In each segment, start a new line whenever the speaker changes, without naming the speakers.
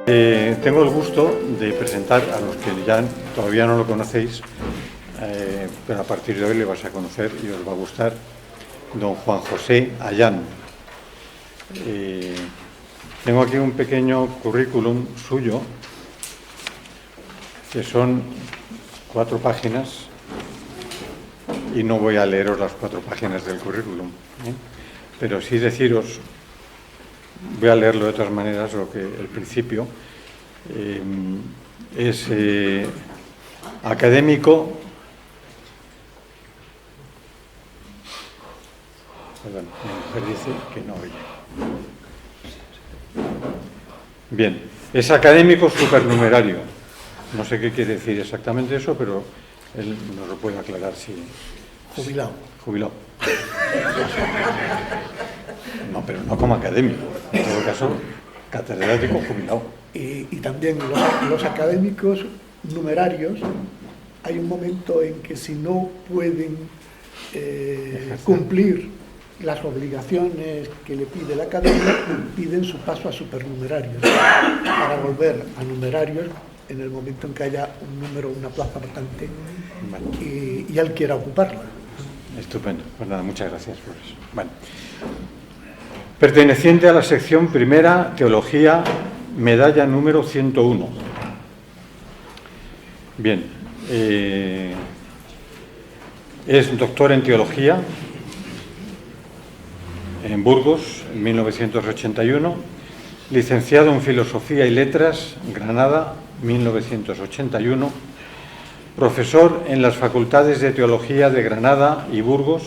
Tengo el gusto de presentar a los que ya todavía no lo conocéis, pero a partir de hoy le vas a conocer y os va a gustar, don Juan José Ayán. Tengo aquí un pequeño currículum suyo, que son 4 páginas, y no voy a leeros las 4 páginas del currículum, pero sí deciros, voy a leerlo de otras maneras, lo que el principio es académico, perdón, mi mujer dice que no oye. Bien, es académico supernumerario. No sé qué quiere decir exactamente eso, pero él nos lo puede aclarar si...
Jubilado.
Jubilado. No, pero no como académico. En todo caso, catedrático jubilado.
Y también los académicos numerarios, hay un momento en que si no pueden cumplir las obligaciones que le pide la academia, piden su paso a supernumerarios para volver a numerarios en el momento en que haya un número, una plaza vacante y él quiera ocuparla.
Estupendo. Pues nada, muchas gracias por eso. Bueno. Perteneciente a la sección primera, Teología, medalla número 101. Bien. Es doctor en Teología en Burgos, en 1981. Licenciado en Filosofía y Letras, Granada, 1981. Profesor en las Facultades de Teología de Granada y Burgos.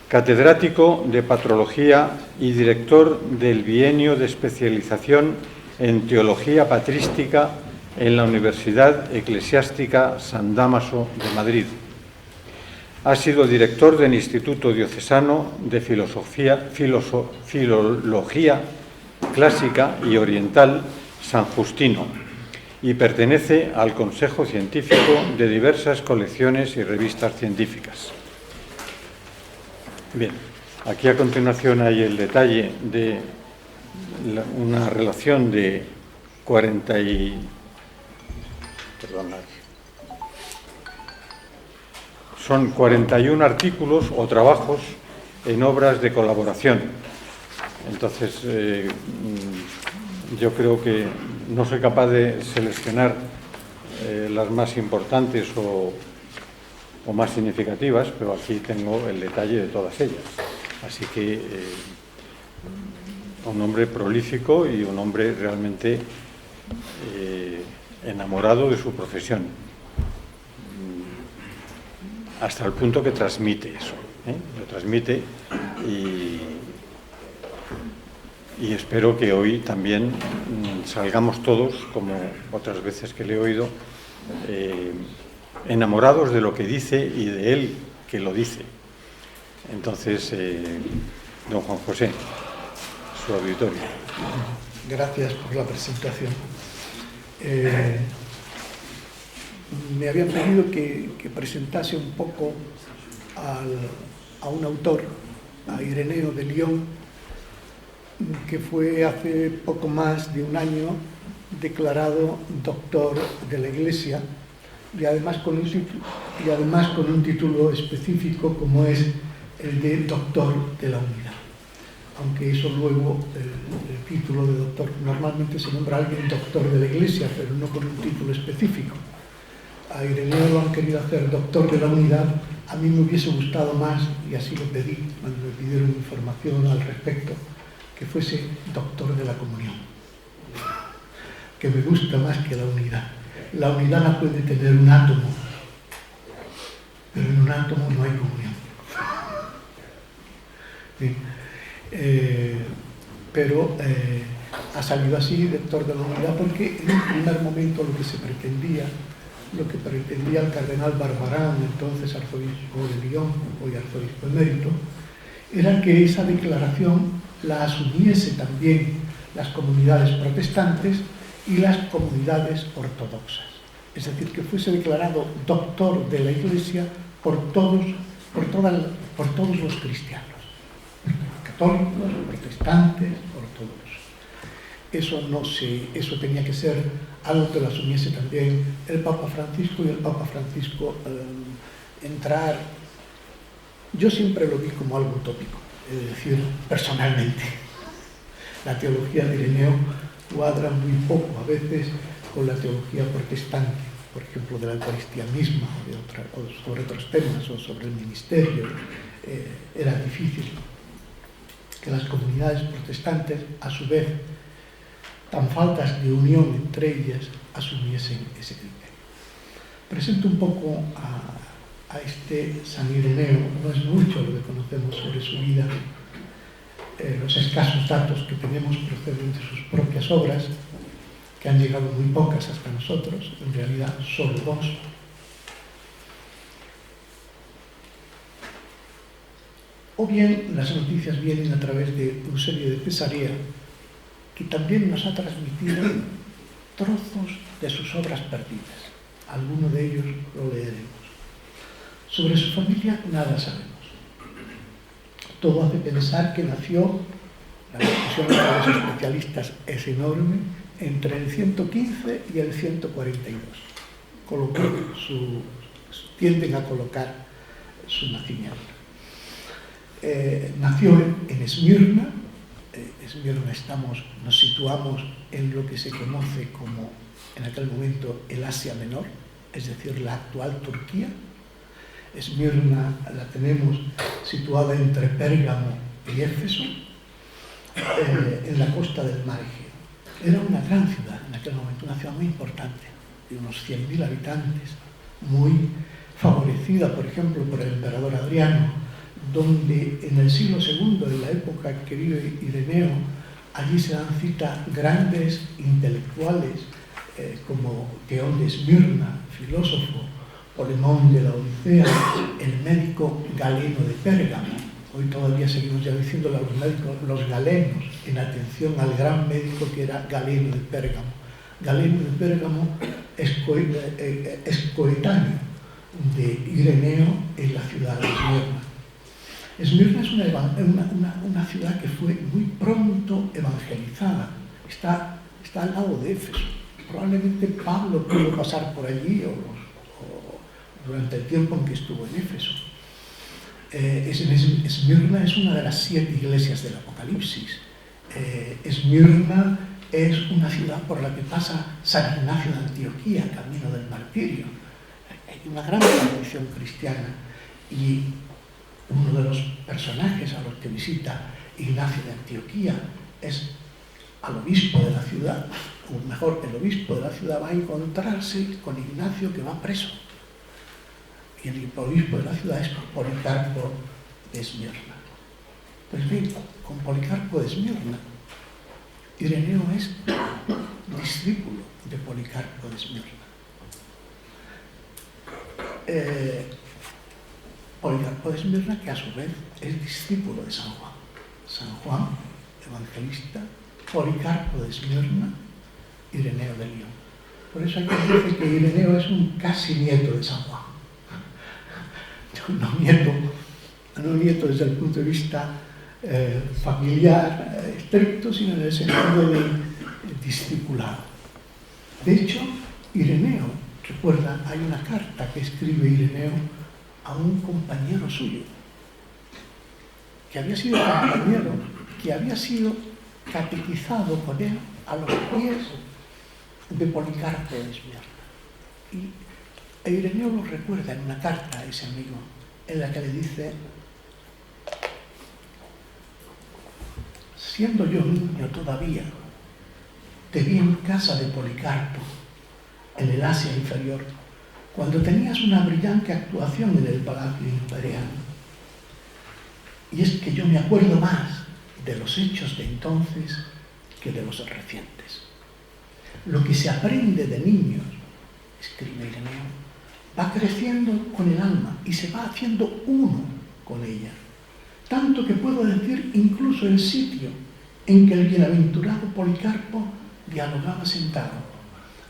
Catedrático de Patrología y director del Bienio de Especialización en Teología Patrística en la Universidad Eclesiástica San Dámaso de Madrid. Ha sido director del Instituto Diocesano de Filología Clásica y Oriental San Justino y pertenece al Consejo Científico de diversas colecciones y revistas científicas. Bien, aquí a continuación hay el detalle de una relación de 41 artículos o trabajos en obras de colaboración. Entonces, yo creo que no soy capaz de seleccionar las más importantes o más significativas, pero aquí tengo el detalle de todas ellas. Así que un hombre prolífico y un hombre realmente enamorado de su profesión, hasta el punto que transmite eso, lo transmite y espero que hoy también salgamos todos, como otras veces que le he oído, enamorados de lo que dice y de él que lo dice. Entonces, don Juan José, su auditorio.
Gracias por la presentación. Me habían pedido que presentase un poco a un autor, a Ireneo de Lyon, que fue hace poco más de un año declarado doctor de la Iglesia, y además con un título específico como es el de doctor de la unidad. Aunque eso luego, el título de doctor, normalmente se nombra a alguien doctor de la Iglesia, pero no con un título específico. A Ireneo lo han querido hacer doctor de la unidad. A mí me hubiese gustado más, y así lo pedí cuando me pidieron información al respecto, que fuese doctor de la comunión, que me gusta más que la unidad. La unidad la puede tener un átomo, pero en un átomo no hay comunión. ¿Sí? Pero ha salido así, doctor de la unidad, porque en un primer momento lo que pretendía el cardenal Barbarán, entonces arzobispo de Lyon, hoy arzobispo emérito, era que esa declaración la asumiese también las comunidades protestantes y las comunidades ortodoxas. Es decir, que fuese declarado doctor de la Iglesia por todos los cristianos, católicos, protestantes, ortodoxos. eso tenía que ser algo que lo asumiese también el Papa Francisco, y el Papa Francisco entrar, yo siempre lo vi como algo utópico, es decir, personalmente. La teología de Ireneo cuadra muy poco a veces con la teología protestante, por ejemplo, de la Eucaristía misma, o sobre otros temas, o sobre el ministerio. Era difícil que las comunidades protestantes, a su vez, tan faltas de unión entre ellas, asumiesen ese criterio. Presento un poco a este San Ireneo. No es mucho lo que conocemos sobre su vida. Los escasos datos que tenemos proceden de sus propias obras, que han llegado muy pocas hasta nosotros, en realidad solo 2. O bien las noticias vienen a través de Eusebio de Cesarea, que también nos ha transmitido trozos de sus obras perdidas. Alguno de ellos lo leeremos. Sobre su familia nada sabemos. Todo hace pensar que nació, la discusión entre los especialistas es enorme, entre el 115 y el 142. Tienden a colocar su nacimiento. Nació en Esmirna. Esmirna nos situamos en lo que se conoce como, en aquel momento, el Asia Menor, es decir, la actual Turquía. Esmirna la tenemos situada entre Pérgamo y Éfeso, en la costa del mar Egeo. Era una gran ciudad en aquel momento, una ciudad muy importante, de unos 100.000 habitantes, muy favorecida, por ejemplo, por el emperador Adriano, donde en el siglo II, en la época que vive Ireneo, allí se dan cita grandes intelectuales como Teón de Esmirna, filósofo, Polemón de la Odisea, el médico Galeno de Pérgamo. Hoy todavía seguimos ya diciéndole a los médicos los galenos, en atención al gran médico que era Galeno de Pérgamo. Galeno de Pérgamo es coetáneo de Ireneo en la ciudad de Esmirna. Esmirna es una ciudad que fue muy pronto evangelizada. Está al lado de Éfeso. Probablemente Pablo pudo pasar por allí o durante el tiempo en que estuvo en Éfeso. Esmirna es una de las 7 iglesias del Apocalipsis. Esmirna es una ciudad por la que pasa San Ignacio de Antioquía, camino del martirio. Hay una gran tradición cristiana, y uno de los personajes a los que visita Ignacio de Antioquía es al obispo de la ciudad, o mejor, el obispo de la ciudad va a encontrarse con Ignacio, que va preso. Y el obispo de la ciudad es Policarpo de Esmirna. Pues bien, con Policarpo de Esmirna, Ireneo es discípulo de Policarpo de Esmirna. Policarpo de Esmirna, que a su vez es discípulo de San Juan. San Juan, evangelista, Policarpo de Esmirna, Ireneo de León. Por eso hay que decir que Ireneo es un casi nieto de San Juan. No nieto desde el punto de vista familiar estricto, sino en el sentido de discipulado. De hecho, Ireneo, recuerda, hay una carta que escribe Ireneo a un compañero suyo, que había sido compañero, que había sido catequizado con él a los pies de Policarpo de Esmirna. Y Ireneo lo recuerda en una carta a ese amigo, en la que le dice: siendo yo niño todavía, te vi en casa de Policarpo, en el Asia inferior, cuando tenías una brillante actuación en el Palacio Imperial. Y es que yo me acuerdo más de los hechos de entonces que de los recientes. Lo que se aprende de niños, escribe Ireneo, va creciendo con el alma y se va haciendo uno con ella. Tanto que puedo decir incluso el sitio en que el bienaventurado Policarpo dialogaba sentado,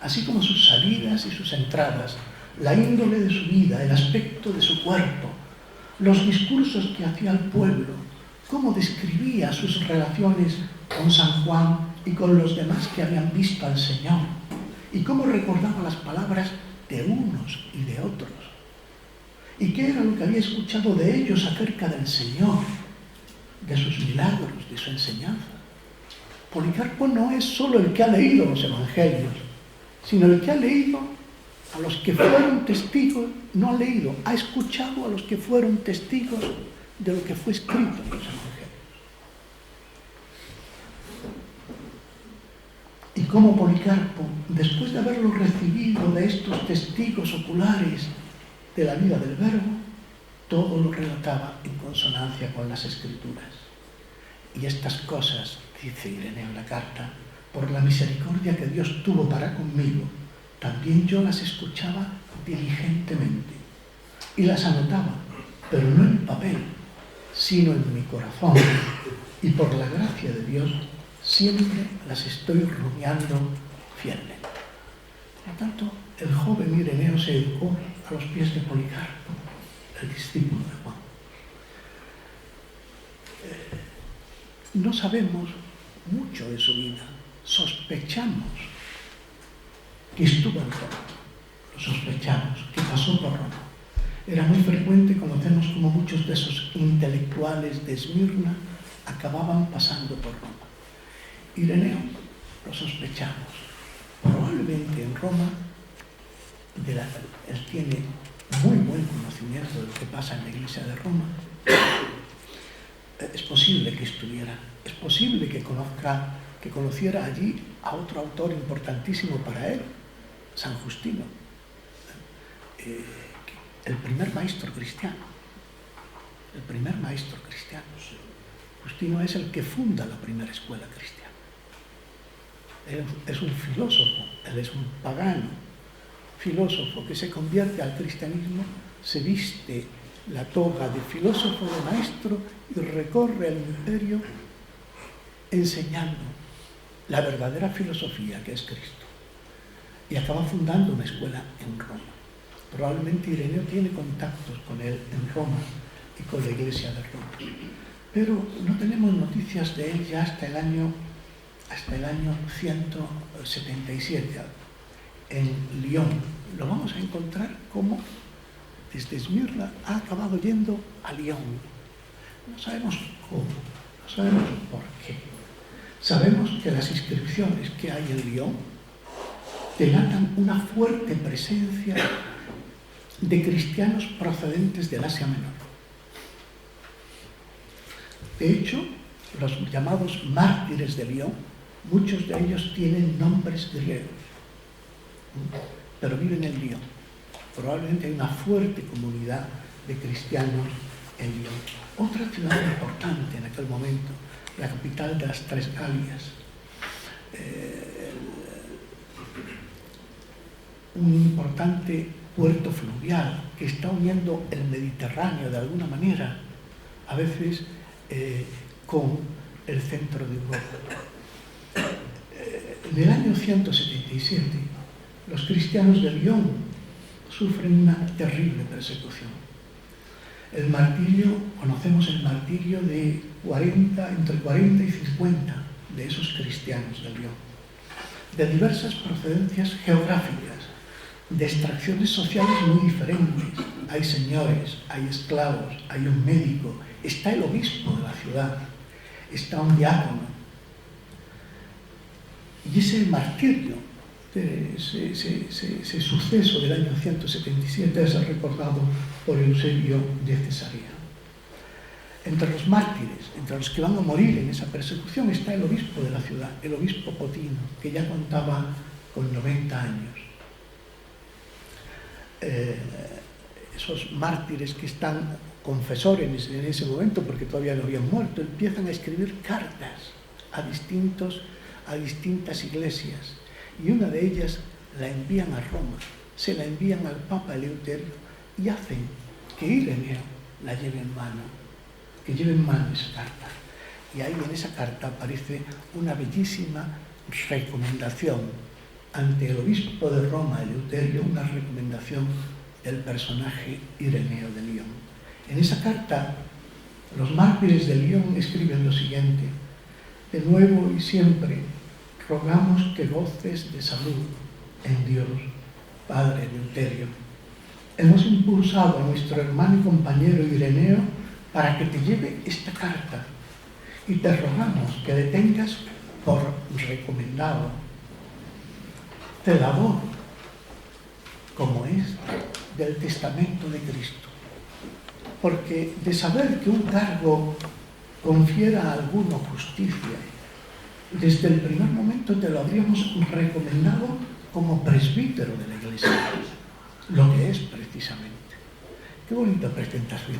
así como sus salidas y sus entradas, la índole de su vida, el aspecto de su cuerpo, los discursos que hacía al pueblo, cómo describía sus relaciones con San Juan y con los demás que habían visto al Señor, y cómo recordaba las palabras de unos y de otros, y qué era lo que había escuchado de ellos acerca del Señor, de sus milagros, de su enseñanza. Policarpo no es solo el que ha leído los evangelios, sino el que ha leído a los que fueron testigos, no ha leído, ha escuchado a los que fueron testigos de lo que fue escrito en los evangelios. Y cómo Policarpo, después de haberlo recibido de estos testigos oculares de la vida del Verbo, todo lo relataba en consonancia con las Escrituras. Y estas cosas, dice Ireneo en la carta, por la misericordia que Dios tuvo para conmigo, también yo las escuchaba diligentemente y las anotaba, pero no en papel, sino en mi corazón, y por la gracia de Dios siempre las estoy rumiando fielmente. Por lo tanto, el joven Ireneo se educó a los pies de Policarpo, el discípulo de Juan. No sabemos mucho de su vida, sospechamos que estuvo en Roma, lo sospechamos, que pasó por Roma. Era muy frecuente, conocemos como muchos de esos intelectuales de Esmirna acababan pasando por Roma. Ireneo, lo sospechamos. Probablemente en Roma él tiene muy buen conocimiento de lo que pasa en la iglesia de Roma. Es posible que estuviera, es posible que conociera allí a otro autor importantísimo para él, San Justino, el primer maestro cristiano. El primer maestro cristiano. Justino es el que funda la primera escuela cristiana. Él es un filósofo, él es un pagano, filósofo que se convierte al cristianismo, se viste la toga de filósofo, de maestro, y recorre el imperio enseñando la verdadera filosofía que es Cristo. Y acaba fundando una escuela en Roma. Probablemente Ireneo tiene contactos con él en Roma y con la iglesia de Roma. Pero no tenemos noticias de él ya hasta el año 177, en Lyon. Lo vamos a encontrar como desde Esmirna ha acabado yendo a Lyon. No sabemos cómo, no sabemos por qué. Sabemos que las inscripciones que hay en Lyon delatan una fuerte presencia de cristianos procedentes del Asia Menor. De hecho, los llamados mártires de Lyon, muchos de ellos tienen nombres griegos, pero viven en Lyon. Probablemente hay una fuerte comunidad de cristianos en Lyon. Otra ciudad importante en aquel momento, la capital de las Tres Galias, un importante puerto fluvial que está uniendo el Mediterráneo de alguna manera, a veces con el centro de Europa. En el año 177, los cristianos de Lyon sufren una terrible persecución. El martirio, conocemos el martirio de entre 40 y 50 de esos cristianos de Lyon, de diversas procedencias geográficas, de extracciones sociales muy diferentes. Hay señores, hay esclavos, hay un médico, está el obispo de la ciudad, está un diácono. Y ese martirio, ese suceso del año 177 es recordado por Eusebio de Cesarea. Entre los mártires, entre los que van a morir en esa persecución, está el obispo de la ciudad, el obispo Potino, que ya contaba con 90 años. Esos mártires que están confesores en ese momento, porque todavía no habían muerto, empiezan a escribir cartas a distintas iglesias, y una de ellas la envían a Roma, se la envían al Papa Eleuterio y hacen que Ireneo la lleve en mano, que lleve en mano esa carta. Y ahí en esa carta aparece una bellísima recomendación ante el obispo de Roma, Eleuterio, una recomendación del personaje Ireneo de Lyon. En esa carta, los mártires de Lyon escriben lo siguiente: de nuevo y siempre rogamos que goces de salud en Dios, Padre Eleuterio. Hemos impulsado a nuestro hermano y compañero Ireneo para que te lleve esta carta y te rogamos que le tengas por recomendado, celador, como es del testamento de Cristo. Porque de saber que un cargo confiera a alguno justicia, desde el primer momento te lo habríamos recomendado como presbítero de la Iglesia, lo que es precisamente. Qué bonita presentación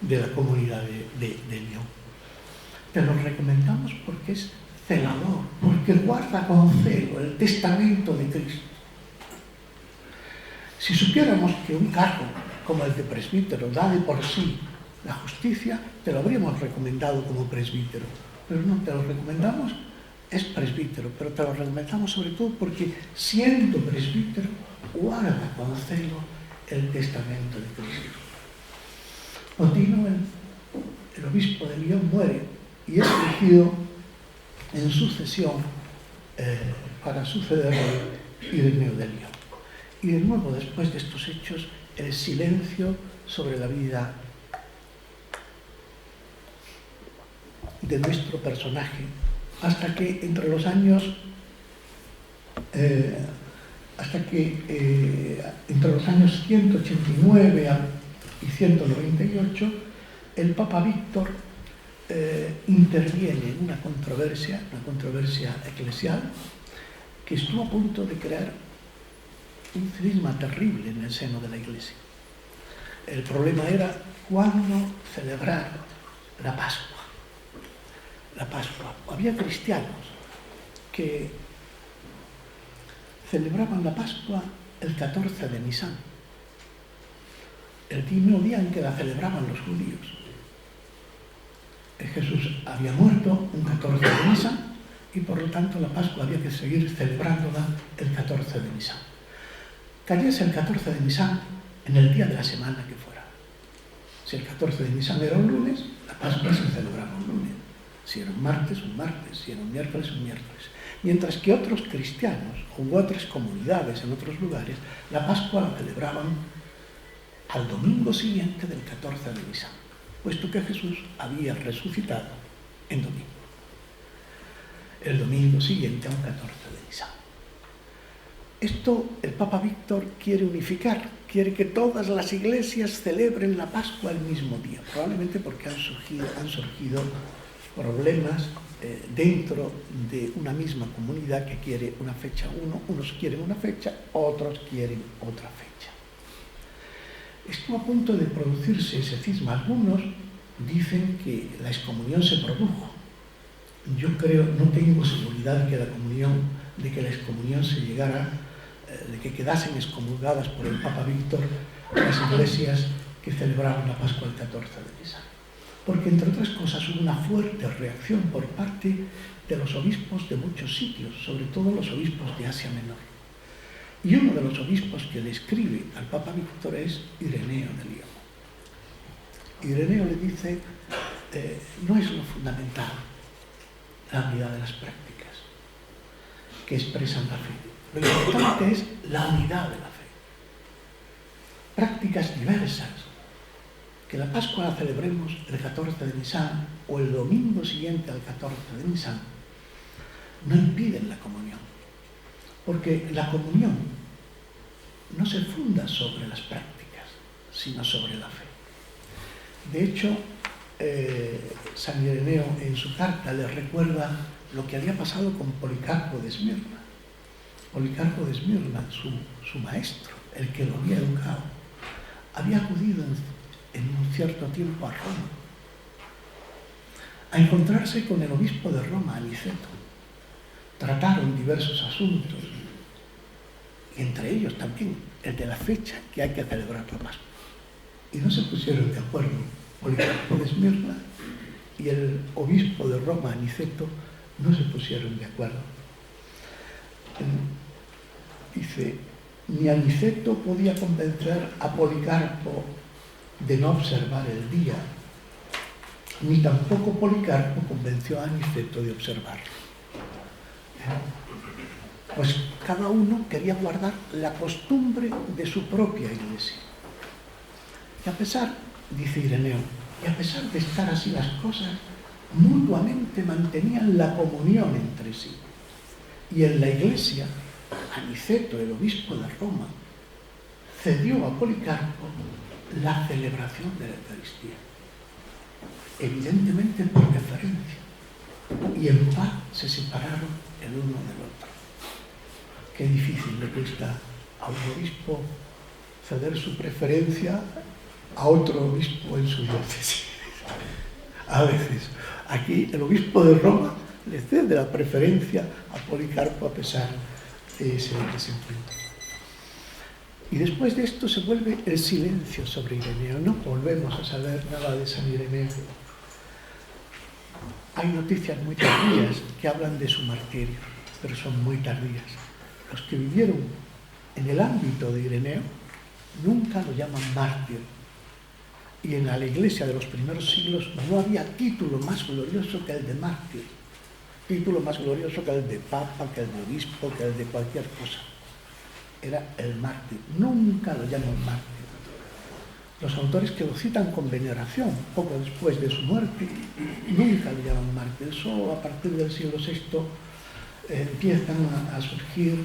de la comunidad de León. Te lo recomendamos porque es celador, porque guarda con celo el testamento de Cristo. Si supiéramos que un cargo como el de presbítero da de por sí la justicia, te lo habríamos recomendado como presbítero. Pero no, te lo recomendamos, es presbítero, pero te lo recomendamos sobre todo porque, siendo presbítero, guarda con celo el testamento de Cristo. Potino, el obispo de Lyon, muere y es elegido en sucesión para sucederle Ireneo de Lyon. Y de nuevo, después de estos hechos, el silencio sobre la vida de nuestro personaje, hasta que entre los años 189 y 198, el Papa Víctor interviene en una controversia eclesial que estuvo a punto de crear un cisma terrible en el seno de la Iglesia. El problema era cuándo celebrar la Pascua. La Pascua. Había cristianos que celebraban la Pascua el 14 de Nisan, el mismo día en que la celebraban los judíos. Jesús había muerto un 14 de Nisan y por lo tanto la Pascua había que seguir celebrándola el 14 de Nisan. Cayese el 14 de Nisan en el día de la semana que fuera. Si el 14 de Nisan era un lunes, la Pascua se celebraba un lunes. Si era un martes, si era un miércoles, un miércoles. Mientras que otros cristianos u otras comunidades en otros lugares, la Pascua la celebraban al domingo siguiente del 14 de Nisan, puesto que Jesús había resucitado en domingo. El domingo siguiente a un 14 de Nisan. Esto el Papa Víctor quiere unificar, quiere que todas las iglesias celebren la Pascua el mismo día, probablemente porque han surgido problemas dentro de una misma comunidad que quiere una fecha. Unos quieren una fecha, otros quieren otra fecha. Estuvo a punto de producirse ese cisma. Algunos dicen que la excomunión se produjo. Yo no tengo seguridad de que la excomunión se llegara, de que quedasen excomulgadas por el Papa Víctor las iglesias que celebraban la Pascua el 14 de Nisan. Porque, entre otras cosas, hubo una fuerte reacción por parte de los obispos de muchos sitios, sobre todo los obispos de Asia Menor. Y uno de los obispos que le escribe al Papa Víctor es Ireneo de Lyon. Ireneo le dice, no es lo fundamental la unidad de las prácticas que expresan la fe. Lo importante es la unidad de la fe. Prácticas diversas, que la Pascua la celebremos el 14 de Nisan o el domingo siguiente al 14 de Nisan, no impiden la comunión. Porque la comunión no se funda sobre las prácticas, sino sobre la fe. De hecho, San Ireneo en su carta le recuerda lo que había pasado con Policarpo de Esmirna. Policarpo de Esmirna, su maestro, el que lo había educado, había acudido en un cierto tiempo a Roma a encontrarse con el obispo de Roma, Aniceto. Trataron diversos asuntos, y entre ellos también el de la fecha que hay que celebrar la Pascua. Y no se pusieron de acuerdo Policarpo de Esmirna y el obispo de Roma, Aniceto, no se pusieron de acuerdo. Dice, ni Aniceto podía convencer a Policarpo de no observar el día, ni tampoco Policarpo convenció a Aniceto de observarlo. Pues cada uno quería guardar la costumbre de su propia iglesia. Y a pesar, dice Ireneo, y a pesar de estar así las cosas, mutuamente mantenían la comunión entre sí. Y en la iglesia, Aniceto, el obispo de Roma, cedió a Policarpo la celebración de la Eucaristía, evidentemente por deferencia, y en paz se separaron el uno del otro. Qué difícil le cuesta a un obispo ceder su preferencia a otro obispo en su diócesis. A veces, aquí el obispo de Roma le cede la preferencia a Policarpo a pesar de ese desencuentro. Y después de esto se vuelve el silencio sobre Ireneo. No volvemos a saber nada de San Ireneo. Hay noticias muy tardías que hablan de su martirio, pero son muy tardías. Los que vivieron en el ámbito de Ireneo nunca lo llaman mártir. Y en la iglesia de los primeros siglos no había título más glorioso que el de mártir, título más glorioso que el de papa, que el de obispo, que el de cualquier cosa. Era el mártir, nunca lo llaman mártir. Los autores que lo citan con veneración, poco después de su muerte, nunca lo llaman mártir. Solo a partir del siglo VI empiezan a surgir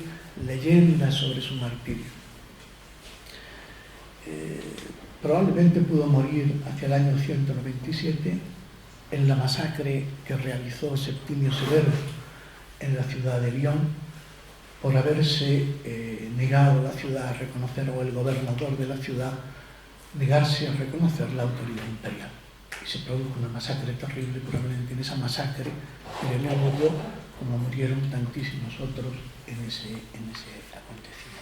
leyendas sobre su martirio. Probablemente pudo morir hacia el año 197 en la masacre que realizó Septimio Severo en la ciudad de Lyon, por haberse negado la ciudad a reconocer, o el gobernador de la ciudad negarse a reconocer la autoridad imperial. Y se produjo una masacre terrible. Probablemente en esa masacre Ireneo murió, como murieron tantísimos otros en ese acontecimiento.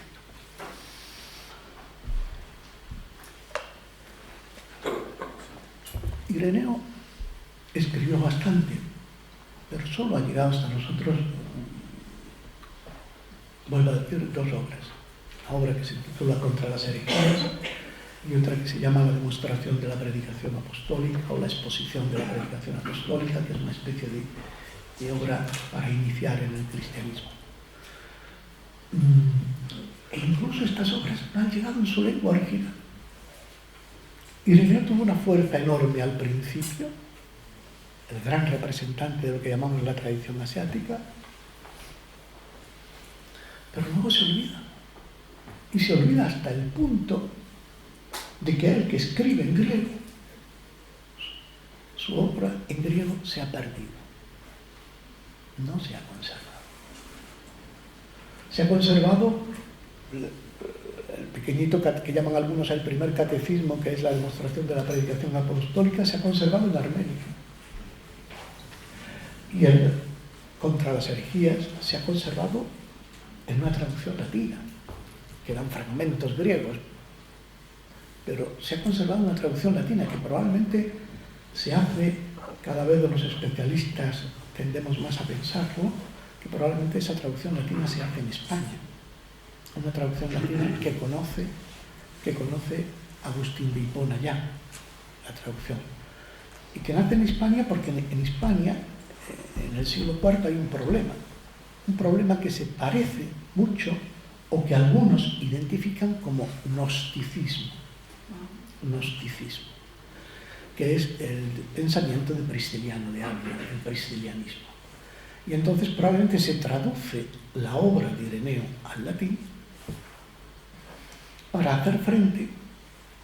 Ireneo escribió bastante, pero solo ha llegado hasta nosotros, vuelvo a decir, dos obras. La obra que se titula Contra las herejías y otra que se llama La demostración de la predicación apostólica, o la exposición de la predicación apostólica, que es una especie de obra para iniciar en el cristianismo. E incluso estas obras no han llegado en su lengua original. Ireneo tuvo una fuerza enorme al principio, el gran representante de lo que llamamos la tradición asiática, pero luego se olvida. Y se olvida hasta el punto de que el que escribe en griego, su obra en griego se ha perdido. No se ha conservado. Se ha conservado el pequeñito que llaman algunos el primer catecismo, que es la demostración de la predicación apostólica, se ha conservado en arménico. Y el Contra las herejías se ha conservado en una traducción latina. Quedan fragmentos griegos, pero se ha conservado una traducción latina que probablemente se hace, cada vez los especialistas tendemos más a pensarlo, que probablemente esa traducción latina se hace en España. Una traducción latina que conoce Agustín de Hipona ya, la traducción. Y que nace en España porque en España, en el siglo IV, hay un problema que se parece mucho, o que algunos identifican como gnosticismo, que es el pensamiento de Prisciliano de Ávila, el priscilianismo. Y entonces probablemente se traduce la obra de Ireneo al latín para hacer frente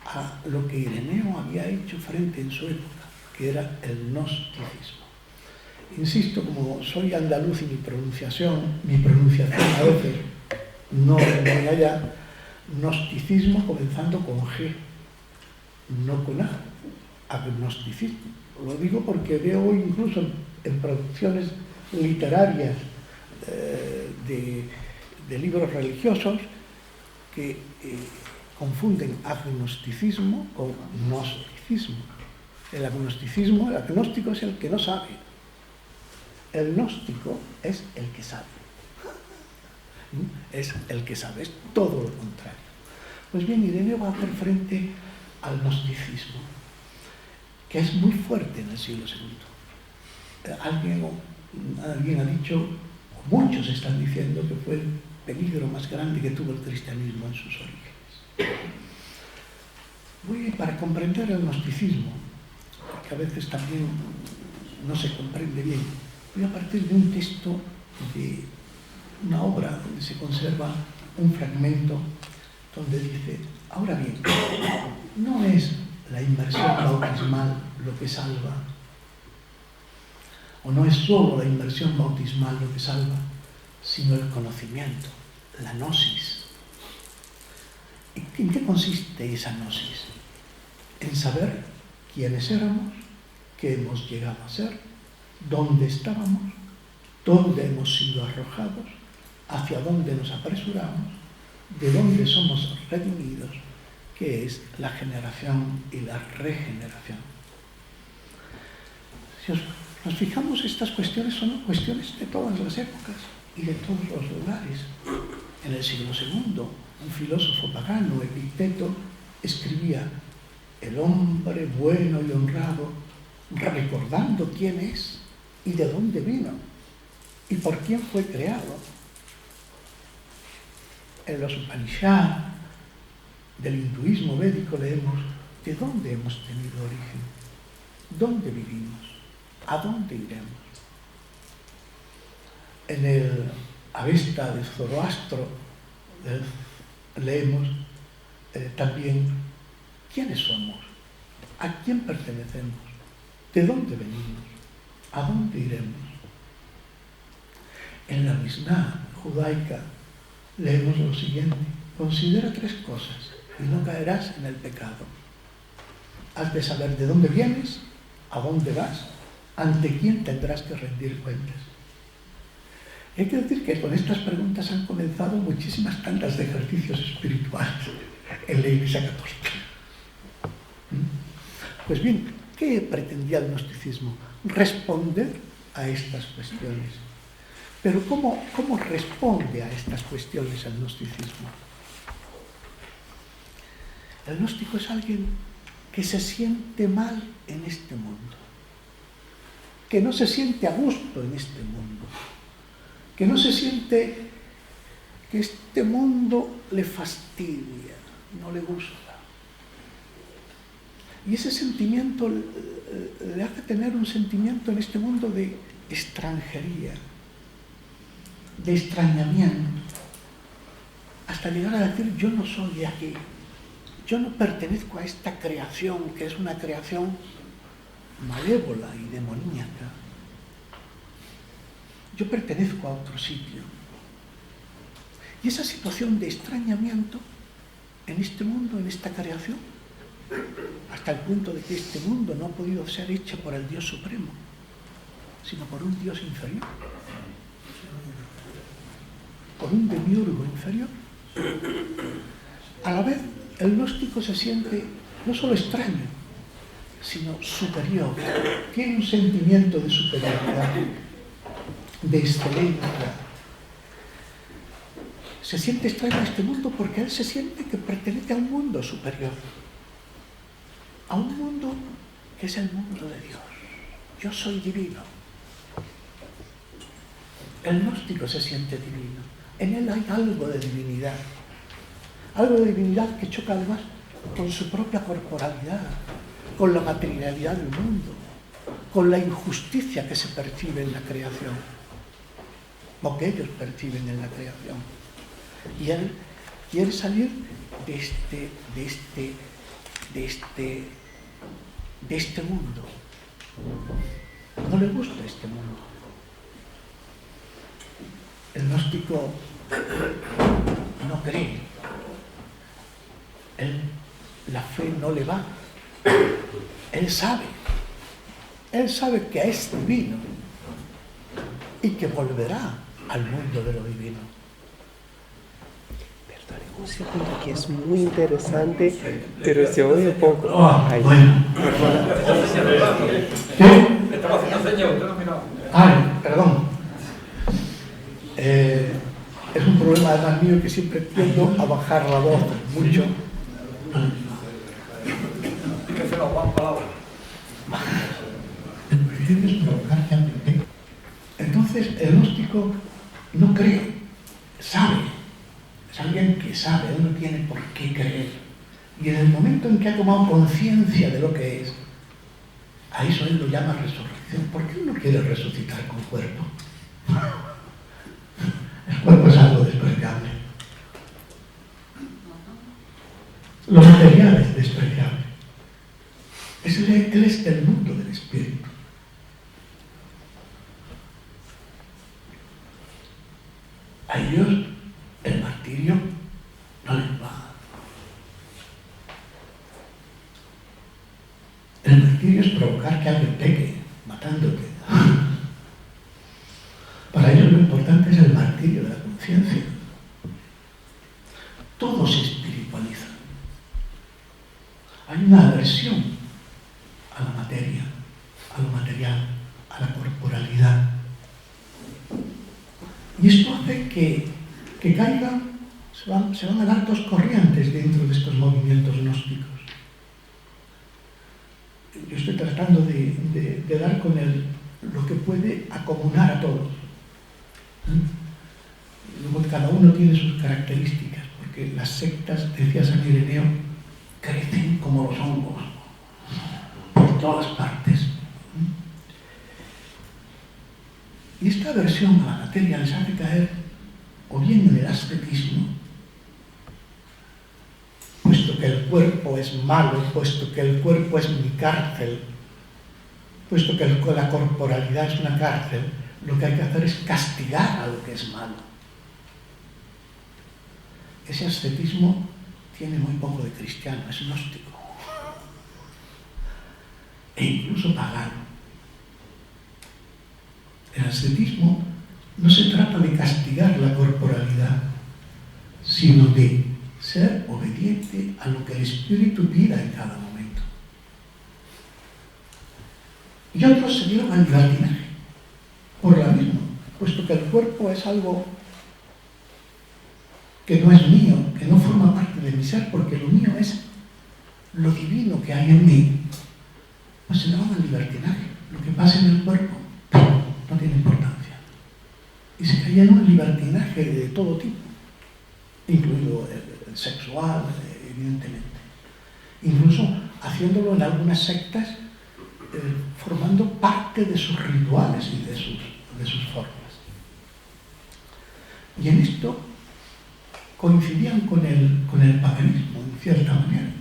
a lo que Ireneo había hecho frente en su época, que era el gnosticismo. Insisto, como soy andaluz y mi pronunciación a veces no voy allá, gnosticismo comenzando con G, no con A, agnosticismo. Lo digo porque veo incluso en producciones literarias de libros religiosos que confunden agnosticismo con gnosticismo. El agnosticismo, el agnóstico es el que no sabe. El gnóstico es el que sabe. Es el que sabe, es todo lo contrario. Pues bien, Ireneo va a hacer frente al gnosticismo, que es muy fuerte en el siglo II. Alguien ha dicho, muchos están diciendo que fue el peligro más grande que tuvo el cristianismo en sus orígenes. Para comprender el gnosticismo, que a veces también no se comprende bien, voy a partir de un texto de una obra donde se conserva un fragmento donde dice: ahora bien, no es la inmersión bautismal lo que salva, o no es solo la inmersión bautismal lo que salva, sino el conocimiento, la gnosis. ¿En qué consiste esa gnosis? En saber quiénes éramos, qué hemos llegado a ser, dónde estábamos, dónde hemos sido arrojados, hacia dónde nos apresuramos, de dónde somos redimidos, que es la generación y la regeneración. Si nos fijamos, estas cuestiones son cuestiones de todas las épocas y de todos los lugares. En el siglo II, un filósofo pagano, Epicteto, escribía: el hombre bueno y honrado, recordando quién es y de dónde vino y por quién fue creado. En los Upanishads del hinduismo védico leemos: ¿de dónde hemos tenido origen? ¿Dónde vivimos? ¿A dónde iremos? En el Avesta de Zoroastro leemos también quiénes somos, a quién pertenecemos, de dónde venimos, a dónde iremos. En la Mishnah judaica leemos lo siguiente: considera 3 cosas y no caerás en el pecado. Has de saber de dónde vienes, a dónde vas, ante quién tendrás que rendir cuentas. Hay que decir que con estas preguntas han comenzado muchísimas tantas de ejercicios espirituales en la Iglesia Católica. Pues bien, ¿qué pretendía el gnosticismo? Responder a estas cuestiones. Pero ¿cómo responde a estas cuestiones el gnosticismo? El gnóstico es alguien que se siente mal en este mundo, que no se siente a gusto en este mundo, que no se siente que este mundo le fastidia, no le gusta. Y ese sentimiento le hace tener un sentimiento en este mundo de extranjería, de extrañamiento, hasta llegar a decir: yo no soy de aquí, yo no pertenezco a esta creación, que es una creación malévola y demoníaca. Yo pertenezco a otro sitio. Y esa situación de extrañamiento en este mundo, en esta creación, hasta el punto de que este mundo no ha podido ser hecho por el Dios Supremo, sino por un Dios inferior, por un demiurgo inferior. A la vez, el gnóstico se siente no solo extraño, sino superior. Tiene un sentimiento de superioridad, de excelencia. Se siente extraño a este mundo porque él se siente que pertenece a un mundo superior, a un mundo que es el mundo de Dios. Yo soy divino. El gnóstico se siente divino. En él hay algo de divinidad que choca además con su propia corporalidad, con la materialidad del mundo, con la injusticia que se percibe en la creación, o que ellos perciben en la creación. Y él quiere salir de este mundo. No le gusta este mundo. El gnóstico no cree. La fe no le va. Él sabe que es divino y que volverá al mundo de lo divino.
Perdone un segundo, que es muy interesante, pero se oye un poco.
Bueno. ¿Qué?
Estaba haciendo señas, usted no miraba.
Ay, perdón. Es un problema además mío que siempre tiendo a bajar la voz mucho.
Hay que hacer las dos palabras.
Entonces, el gnóstico no cree, sabe. Es alguien que sabe, uno tiene por qué creer. Y en el momento en que ha tomado conciencia de lo que es, a eso él lo llama resurrección. ¿Por qué uno quiere resucitar con cuerpo? El cuerpo es algo despreciable. Lo material es despreciable. Él es del mundo del espíritu. A ellos el martirio no les baja. El martirio es provocar que alguien peque, matándote. Para ellos lo importante es el martirio de la conciencia. Todo se espiritualiza. Hay una aversión a la materia, a lo material, a la corporalidad. Y esto hace que caigan, se van a dar dos corrientes dentro de estos movimientos gnósticos. Yo estoy tratando de dar con lo que puede acomunar a todos. Luego cada uno tiene sus características, porque las sectas, decía San Ireneo, crecen como los hongos, por todas partes. Y esta aversión a la materia les hace caer o bien en el ascetismo, puesto que el cuerpo es malo, puesto que el cuerpo es mi cárcel, puesto que la corporalidad es una cárcel, lo que hay que hacer es castigar a lo que es malo. Ese ascetismo tiene muy poco de cristiano, es gnóstico e incluso pagano. El ascetismo no se trata de castigar la corporalidad, sino de ser obediente a lo que el espíritu pida en cada momento. Y otros se dieron al libertinaje por la misma, puesto que el cuerpo es algo que no es mío, que no forma parte de mi ser, porque lo mío es lo divino que hay en mí. Pues se daban al libertinaje. Lo que pasa en el cuerpo no tiene importancia. Y se caía en un libertinaje de todo tipo, incluido el sexual, evidentemente. Incluso haciéndolo en algunas sectas, formando parte de sus rituales y de sus formas. Y en esto coincidían con el paganismo, en cierta manera.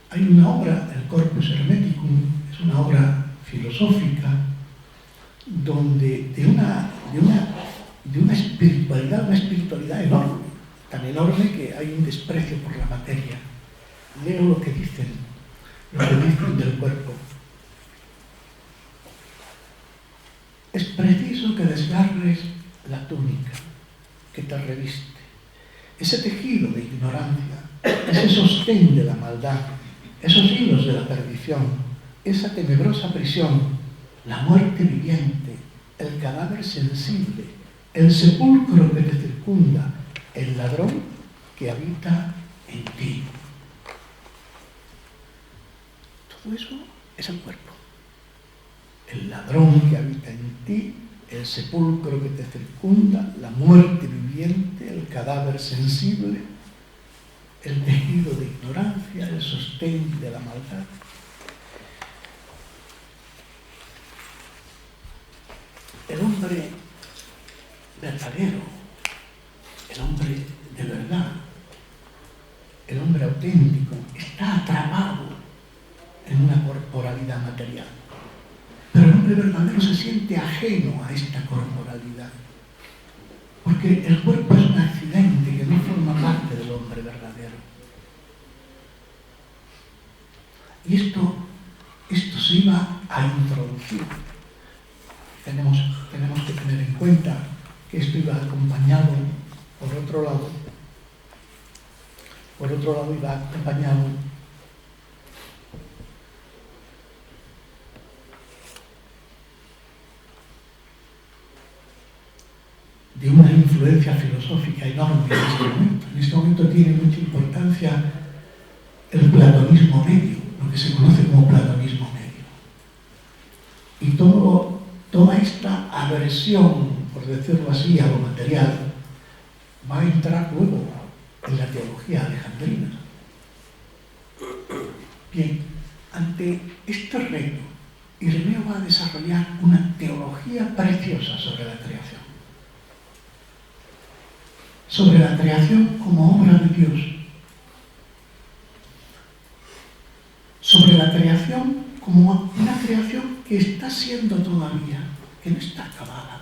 Hay una obra, el Corpus Hermeticum, es una obra filosófica, donde de una espiritualidad enorme, tan enorme que hay un desprecio por la materia. Leo lo que dicen del cuerpo. Es preciso que desgarres la túnica que te reviste, ese tejido de ignorancia, ese sostén de la maldad, esos hilos de la perdición, esa tenebrosa prisión, la muerte viviente, el cadáver sensible, el sepulcro que te circunda, el ladrón que habita en ti. Todo eso es el cuerpo. El ladrón que habita en ti, el sepulcro que te circunda, la muerte viviente, el cadáver sensible, el tejido de ignorancia, el sostén de la maldad. El hombre verdadero, el hombre de verdad, el hombre auténtico, está atrapado en una corporalidad material. Pero el hombre verdadero se siente ajeno a esta corporalidad, porque el cuerpo es un accidente que no forma parte del hombre verdadero. Y esto se iba a introducir. Tenemos que tener en cuenta que esto iba acompañado, por otro lado iba acompañado de una influencia filosófica enorme en este momento. En este momento tiene mucha importancia el platonismo medio, lo que se conoce como platonismo medio. Y toda esta aversión por por decirlo así, a lo material, va a entrar luego en la teología alejandrina. Bien, ante este reto, Ireneo va a desarrollar una teología preciosa sobre la creación. Sobre la creación como obra de Dios. Sobre la creación como una creación que está siendo todavía, que no está acabada.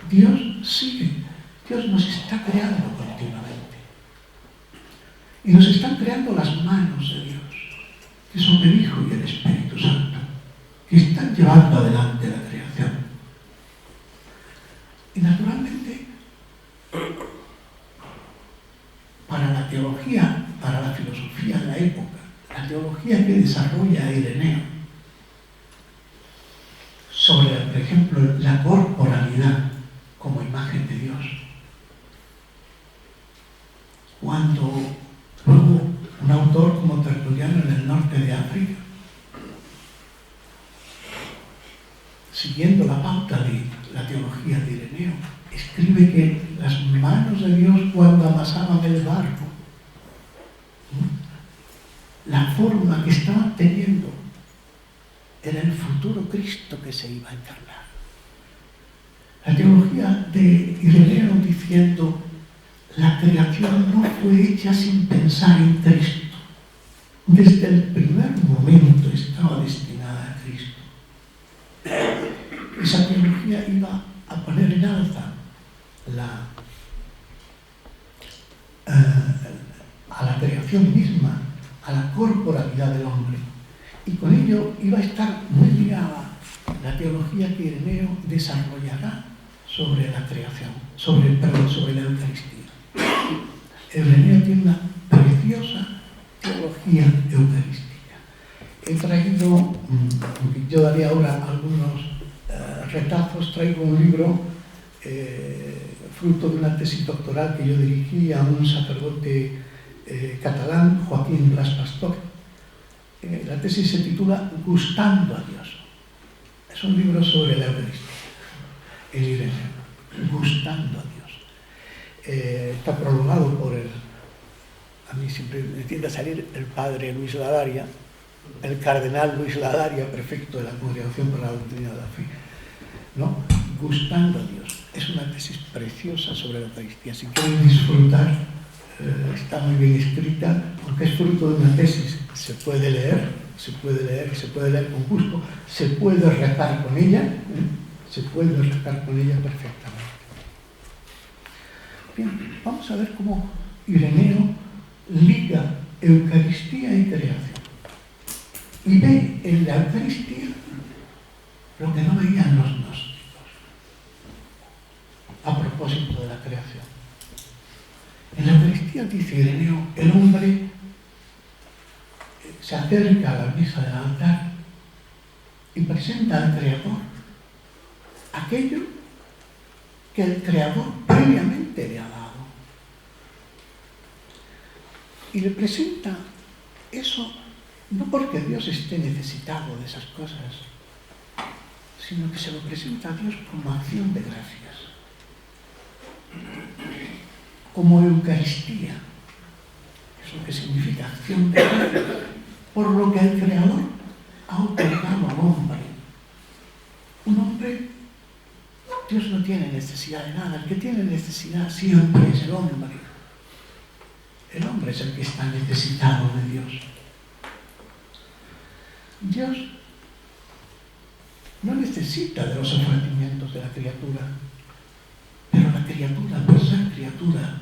Dios sigue, Dios nos está creando continuamente. Y nos están creando las manos de Dios, que son el Hijo y el Espíritu Santo, que están llevando adelante la creación. Y naturalmente, para la teología, para la filosofía de la época, la teología que desarrolla Ireneo sobre, por ejemplo, la corporalidad como imagen de Dios. Cuando luego un autor como Tertuliano en el norte de África, siguiendo la pauta de la teología de Ireneo, escribe que las manos de Dios cuando amasaban el barro, la forma que estaban teniendo era el futuro Cristo que se iba a encarnar. La teología de Ireneo diciendo: la creación no fue hecha sin pensar en Cristo. Desde el primer momento estaba destinada a Cristo. Esa teología iba a poner en alza a la creación misma, a la corporalidad del hombre. Y con ello iba a estar muy ligada la teología que Ireneo desarrollará sobre la creación, sobre la Eucaristía. Ireneo tiene una preciosa teología eucarística. He traído, yo daré ahora algunos retazos, traigo un libro fruto de una tesis doctoral que yo dirigí a un sacerdote catalán, Joaquín Blas Pastor. La tesis se titula Gustando a Dios. Es un libro sobre la Eucaristía, el Ireneo, Gustando a Dios. Está prologado por a mí siempre me tiende a salir el padre Luis Ladaria, el cardenal Luis Ladaria, prefecto de la Congregación para la Doctrina de la Fe, ¿no? Gustando a Dios. Es una tesis preciosa sobre la Eucaristía. Si quieren disfrutar, está muy bien escrita, porque es fruto de una tesis. Se puede leer con gusto, se puede rezar con ella, perfectamente. Bien, vamos a ver cómo Ireneo liga Eucaristía y creación. Y ve en la Eucaristía lo que no veían los gnósticos a propósito de la creación. En la Eucaristía, dice Ireneo, el hombre se acerca a la mesa del altar y presenta al Creador aquello que el Creador previamente le ha dado. Y le presenta eso no porque Dios esté necesitado de esas cosas, sino que se lo presenta a Dios como acción de gracias, como Eucaristía. Eso que significa acción de gracias, por lo que el Creador ha otorgado al hombre. Un hombre, Dios no tiene necesidad de nada, el que tiene necesidad siempre es el hombre. El hombre es el que está necesitado de Dios. Dios no necesita de los ofrecimientos de la criatura, pero la criatura, por ser criatura,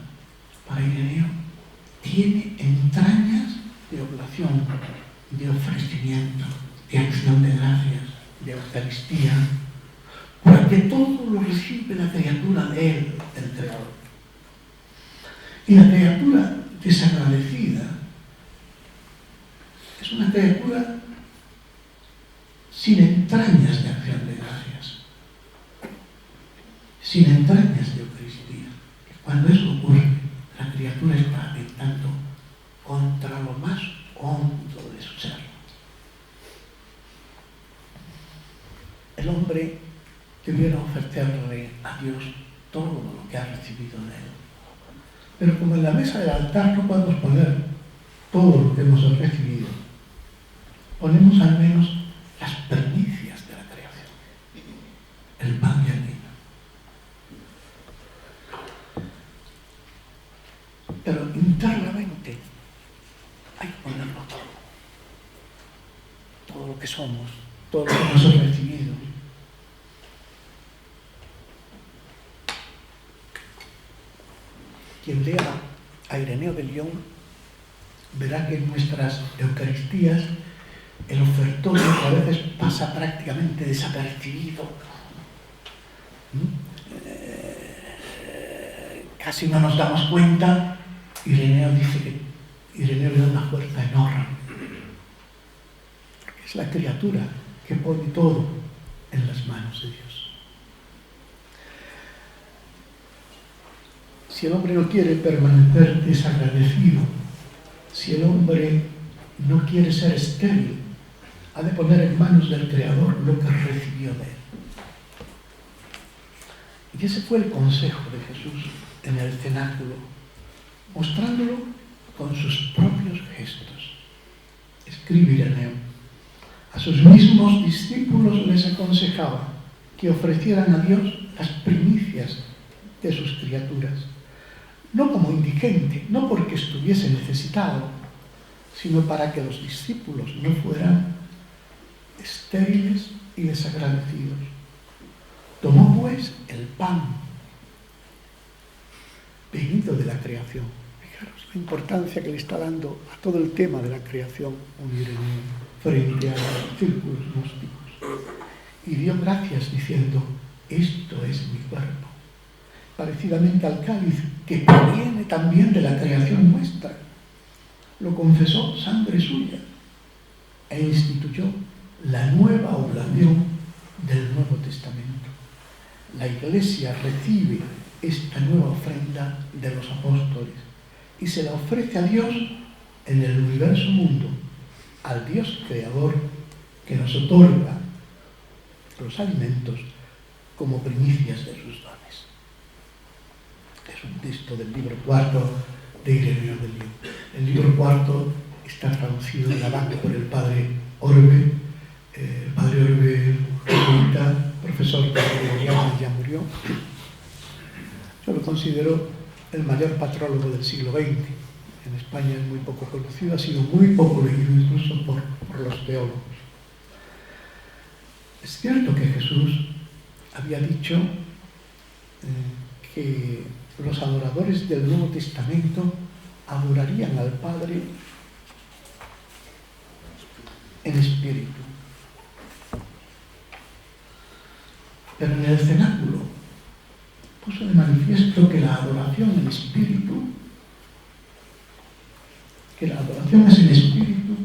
para Ireneo, tiene entrañas de oblación, de ofrecimiento, de acción de gracias, de Eucaristía, porque todo lo recibe la criatura de Él, el Creador. Y la criatura desagradecida es una criatura sin entrañas de acción de gracias, sin entrañas de Eucaristía. Cuando eso ocurre, la criatura está atentando contra lo más hondo de su ser. El hombre debiera ofrecerle a Dios todo lo que ha recibido de Él. Pero como en la mesa del altar no podemos poner todo lo que hemos recibido, ponemos al menos las primicias de la creación, el pan y el vino. Pero internamente hay que ponerlo todo lo que somos, todo lo que hemos recibido. Quien lea a Ireneo de Lyon verá que en nuestras Eucaristías el ofertorio a veces pasa prácticamente desapercibido. Casi no nos damos cuenta. Ireneo dice que Ireneo le da una fuerza enorme. Porque es la criatura que pone todo en las manos de Dios. Si el hombre no quiere permanecer desagradecido, si el hombre no quiere ser estéril, ha de poner en manos del Creador lo que recibió de él. Y ese fue el consejo de Jesús en el cenáculo, mostrándolo con sus propios gestos. Escribe Ireneo: a sus mismos discípulos les aconsejaba que ofrecieran a Dios las primicias de sus criaturas, no como indigente, no porque estuviese necesitado, sino para que los discípulos no fueran estériles y desagradecidos. Tomó pues el pan venido de la creación. Fijaros la importancia que le está dando a todo el tema de la creación un Ireneo frente a los círculos gnósticos. Y dio gracias diciendo: esto es mi cuerpo. Parecidamente al cáliz, que proviene también de la creación nuestra. Lo confesó sangre suya e instituyó la nueva oblación del Nuevo Testamento. La Iglesia recibe esta nueva ofrenda de los apóstoles y se la ofrece a Dios en el universo mundo, al Dios creador que nos otorga los alimentos como primicias de sus dones. Es un texto del libro cuarto de Ireneo de Lyon. El libro cuarto está traducido en Laván por el padre Orbe. El padre Orbe resulta profesor gregoriano y ya murió. Yo lo considero el mayor patrólogo del siglo XX. En España es muy poco conocido, ha sido muy poco leído incluso por los teólogos. Es cierto que Jesús había dicho que los adoradores del Nuevo Testamento adorarían al Padre en espíritu. Pero en el cenáculo puso de manifiesto que la adoración en espíritu, es en espíritu,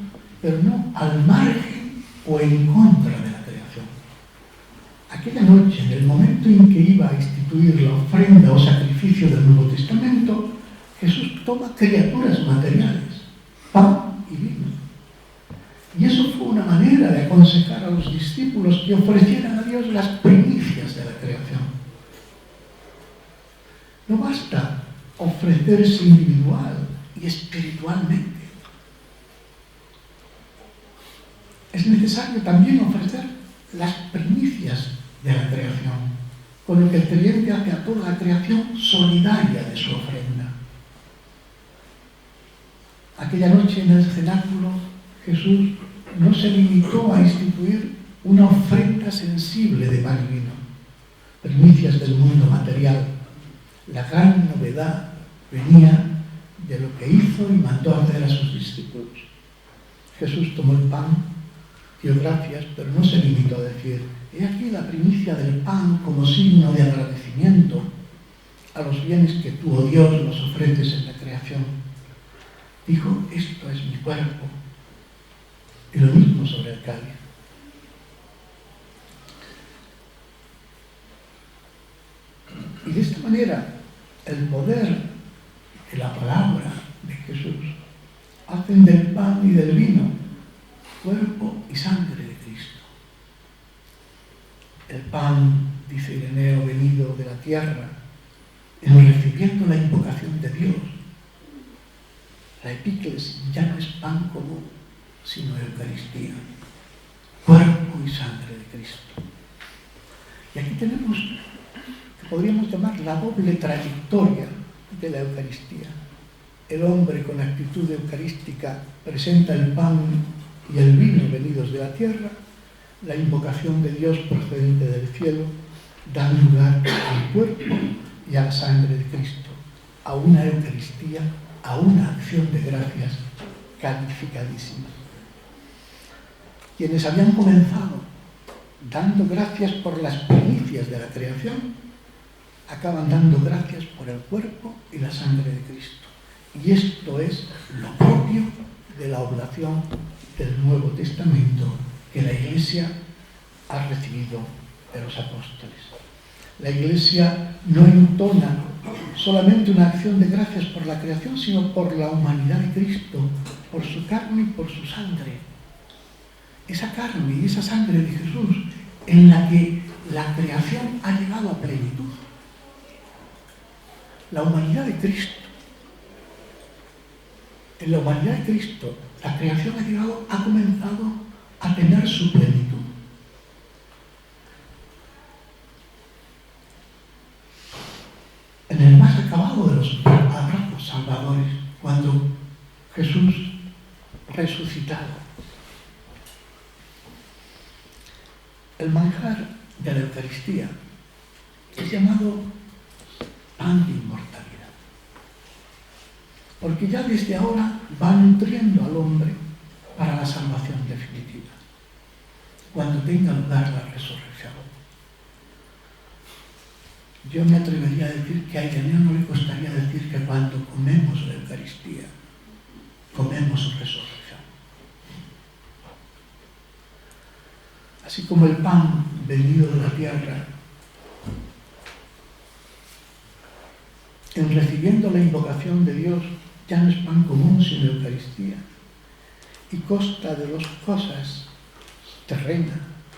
pero no al margen o en contra de la creación. Aquella noche, en el momento en que iba a instituir la ofrenda o sacrificio del Nuevo Testamento, Jesús toma criaturas materiales, pan y vino. Y eso fue una manera de aconsejar a los discípulos que ofrecieran a Dios las primicias de la creación. No basta ofrecerse individual y espiritualmente. Es necesario también ofrecer las primicias de la creación, con lo que el creyente hace a toda la creación solidaria de su ofrenda. Aquella noche en el cenáculo, Jesús no se limitó a instituir una ofrenda sensible de pan y vino, primicias del mundo material. La gran novedad venía de lo que hizo y mandó hacer a sus discípulos. Jesús tomó el pan, dio gracias, pero no se limitó a decir: he aquí la primicia del pan como signo de agradecimiento a los bienes que tú, oh Dios, nos ofreces en la creación. Dijo: esto es mi cuerpo. Y lo mismo sobre el cáliz. Y de esta manera, el poder de la palabra de Jesús hacen del pan y del vino cuerpo y sangre de Cristo. El pan, dice tierra, en recibiendo la invocación de Dios, la epíclesis ya no es pan común, sino Eucaristía, cuerpo y sangre de Cristo. Y aquí tenemos, que podríamos llamar la doble trayectoria de la Eucaristía. El hombre con actitud eucarística presenta el pan y el vino venidos de la tierra, la invocación de Dios procedente del cielo da lugar al cuerpo y a la sangre de Cristo, a una Eucaristía, a una acción de gracias calificadísima. Quienes habían comenzado dando gracias por las primicias de la creación, acaban dando gracias por el cuerpo y la sangre de Cristo. Y esto es lo propio de la oblación del Nuevo Testamento que la Iglesia ha recibido de los apóstoles. La Iglesia no entona solamente una acción de gracias por la creación, sino por la humanidad de Cristo, por su carne y por su sangre. Esa carne y esa sangre de Jesús en la que la creación ha llegado a plenitud. La humanidad de Cristo. En la humanidad de Cristo, la creación ha comenzado a tener su plenitud. En el más acabado de los abrazos salvadores, cuando Jesús resucitado. El manjar de la Eucaristía es llamado pan de inmortalidad, porque ya desde ahora va nutriendo al hombre para la salvación definitiva, cuando tenga lugar la resurrección. Yo me atrevería a decir que a Ireneo no le costaría decir que cuando comemos la Eucaristía, comemos su resurrección. Así como el pan venido de la tierra, en recibiendo la invocación de Dios, ya no es pan común sino Eucaristía, y consta de dos cosas, terrena,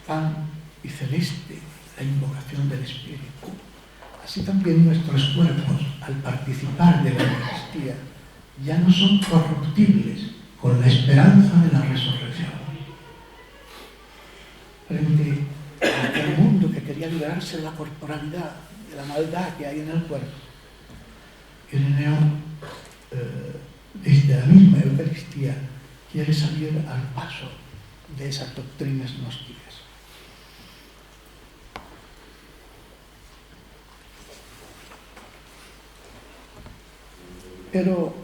pan, y celeste, la invocación del Espíritu. Así también nuestros cuerpos, al participar de la Eucaristía, ya no son corruptibles con la esperanza de la resurrección. Frente a aquel mundo que quería liberarse de la corporalidad, de la maldad que hay en el cuerpo, Ireneo, desde la misma Eucaristía, quiere salir al paso de esas doctrinas gnósticas. Pero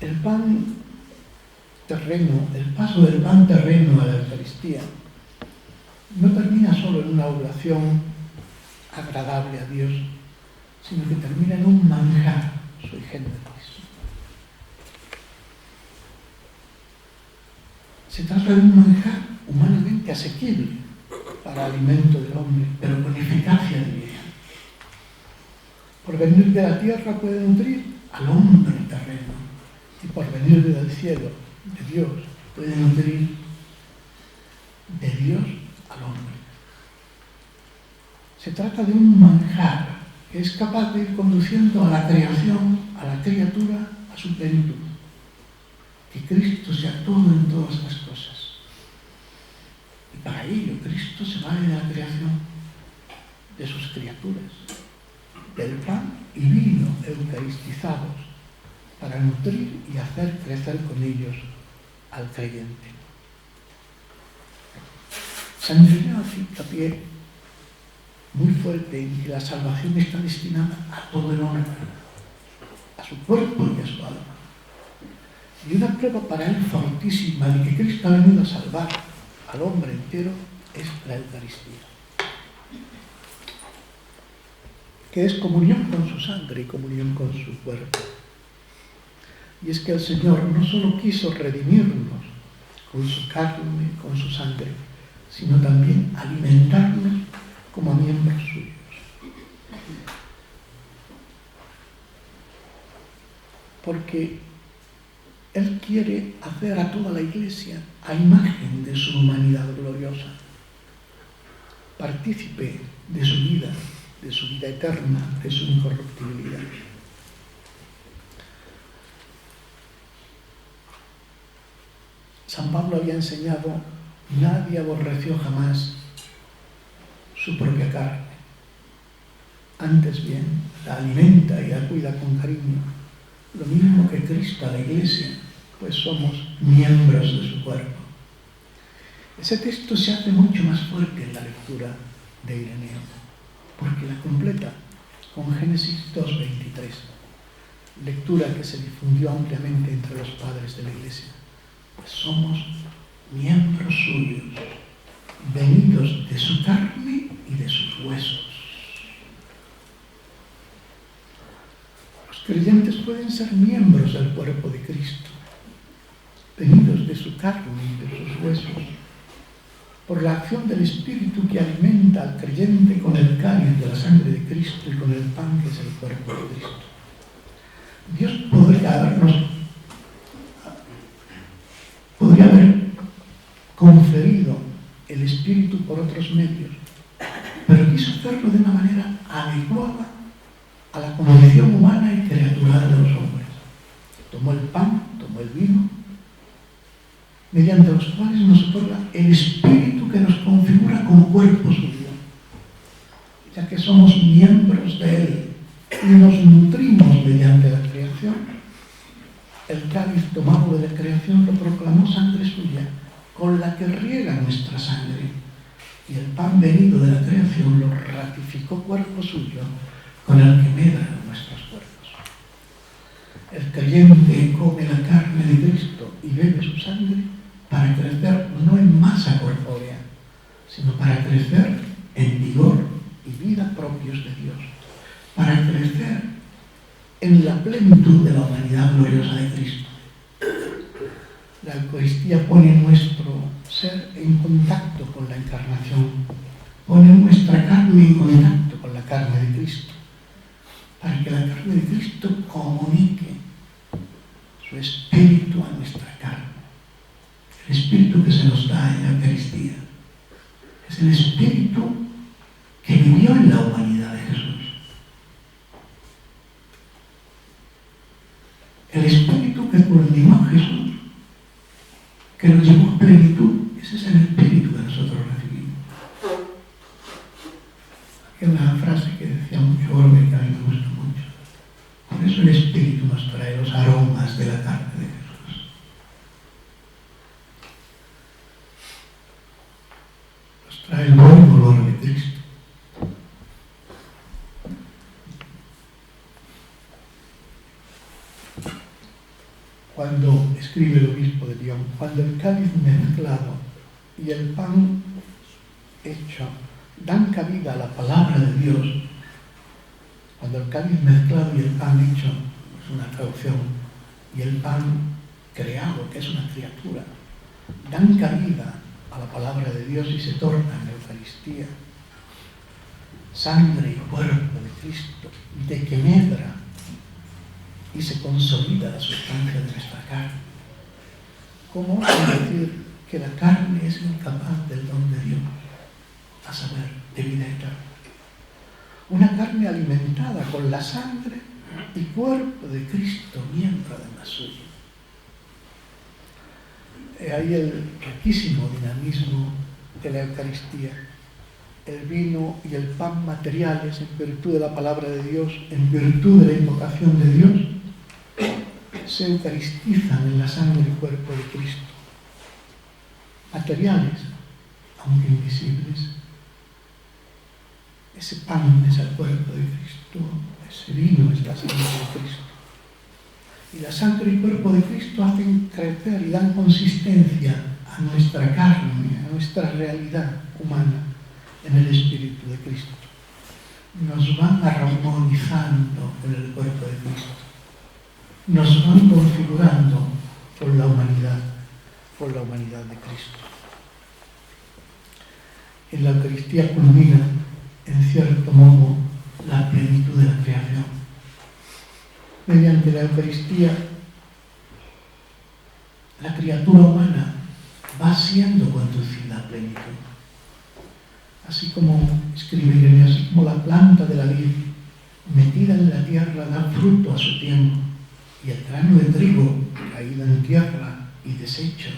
el pan terreno, el paso del pan terreno a la Eucaristía, no termina solo en una oblación agradable a Dios, sino que termina en un manjar sui generis. Se trata de un manjar humanamente asequible para alimento del hombre, pero con eficacia divina. Por venir de la tierra puede nutrir al hombre terreno, y por venir del cielo, de Dios, puede nutrir de Dios al hombre. Se trata de un manjar que es capaz de ir conduciendo a la creación, a la criatura, a su plenitud. Que Cristo sea todo en todas las cosas. Y para ello Cristo se vale de la creación, de sus criaturas, del pan y vino eucaristizados, para nutrir y hacer crecer con ellos al creyente. San Ireneo hace hincapié muy fuerte en que la salvación está destinada a todo el hombre, a su cuerpo y a su alma. Y una prueba para él fortísima de que Cristo ha venido a salvar al hombre entero es la Eucaristía, que es comunión con su sangre y comunión con su cuerpo. Y es que el Señor no solo quiso redimirnos con su carne, con su sangre, sino también alimentarnos como miembros suyos. Porque Él quiere hacer a toda la Iglesia a imagen de su humanidad gloriosa, partícipe de su vida de su vida eterna, de su incorruptibilidad. San Pablo había enseñado: nadie aborreció jamás su propia carne. Antes bien, la alimenta y la cuida con cariño, lo mismo que Cristo a la Iglesia, pues somos miembros de su cuerpo. Ese texto se hace mucho más fuerte en la lectura de Ireneo, porque la completa con Génesis 2:23, lectura que se difundió ampliamente entre los padres de la Iglesia. Pues somos miembros suyos, venidos de su carne y de sus huesos. Los creyentes pueden ser miembros del cuerpo de Cristo, venidos de su carne y de sus huesos, por la acción del Espíritu que alimenta al creyente con el cáliz de la sangre de Cristo y con el pan que es el cuerpo de Cristo. Dios podría haber conferido el Espíritu por otros medios, pero quiso hacerlo de una manera adecuada a la condición humana y criatural de los hombres. Tomó el pan, tomó el vino, mediante los cuales nos otorga el Espíritu que nos configura como cuerpo suyo, ya que somos miembros de Él y nos nutrimos mediante la creación. El cáliz tomado de la creación lo proclamó sangre suya, con la que riega nuestra sangre, y el pan venido de la creación lo ratificó cuerpo suyo, con el que medran nuestros cuerpos. El creyente come la carne de Cristo y bebe su sangre para crecer no en masa corpórea, sino para crecer en vigor y vida propios de Dios, para crecer en la plenitud de la humanidad gloriosa de Cristo. La Eucaristía pone nuestro ser en contacto con la encarnación, pone nuestra carne en contacto con la carne de Cristo, para que la carne de Cristo comunique su espíritu a nuestra carne. El espíritu que se nos da en la Eucaristía es el espíritu que vivió en la humanidad de Jesús. El espíritu que culminó a Jesús, que nos llevó a plenitud, ese es el espíritu que nosotros recibimos. Hay una frase que decía mucho Orbe que a mí me gusta mucho. Por eso el espíritu nos trae los aromas de la carne de Jesús. Nos trae el buen olor de Cristo. Cuando escribe el obispo de Lyon, cuando el cáliz mezclado y el pan hecho dan cabida a la palabra de Dios, cuando el cáliz mezclado y el pan hecho, es una traducción, y el pan creado, que es una criatura, dan cabida a la palabra de Dios y se tornan en Eucaristía, sangre y cuerpo de Cristo, de que medra y se consolida la sustancia de nuestra carne. ¿Cómo decir que la carne es incapaz del don de Dios, a saber, de vida eterna? Una carne alimentada con la sangre y cuerpo de Cristo, miembro además suyo. Ahí el riquísimo dinamismo de la Eucaristía. El vino y el pan materiales, en virtud de la palabra de Dios, en virtud de la invocación de Dios, se eucaristizan en la sangre y cuerpo de Cristo. Materiales, aunque invisibles. Ese pan es el cuerpo de Cristo, ese vino es la sangre de Cristo. Y la sangre y cuerpo de Cristo hacen crecer y dan consistencia a nuestra carne, a nuestra realidad humana en el Espíritu de Cristo. Nos van armonizando con el cuerpo de Cristo. Nos van configurando con la humanidad de Cristo. En la Eucaristía culmina, en cierto modo, la plenitud de la creación. Mediante la Eucaristía, la criatura humana va siendo conducida a plenitud. Así como, escribe Ireneo, así como la planta de la vid, metida en la tierra, da fruto a su tiempo, y el grano de trigo, caído en tierra y deshecho,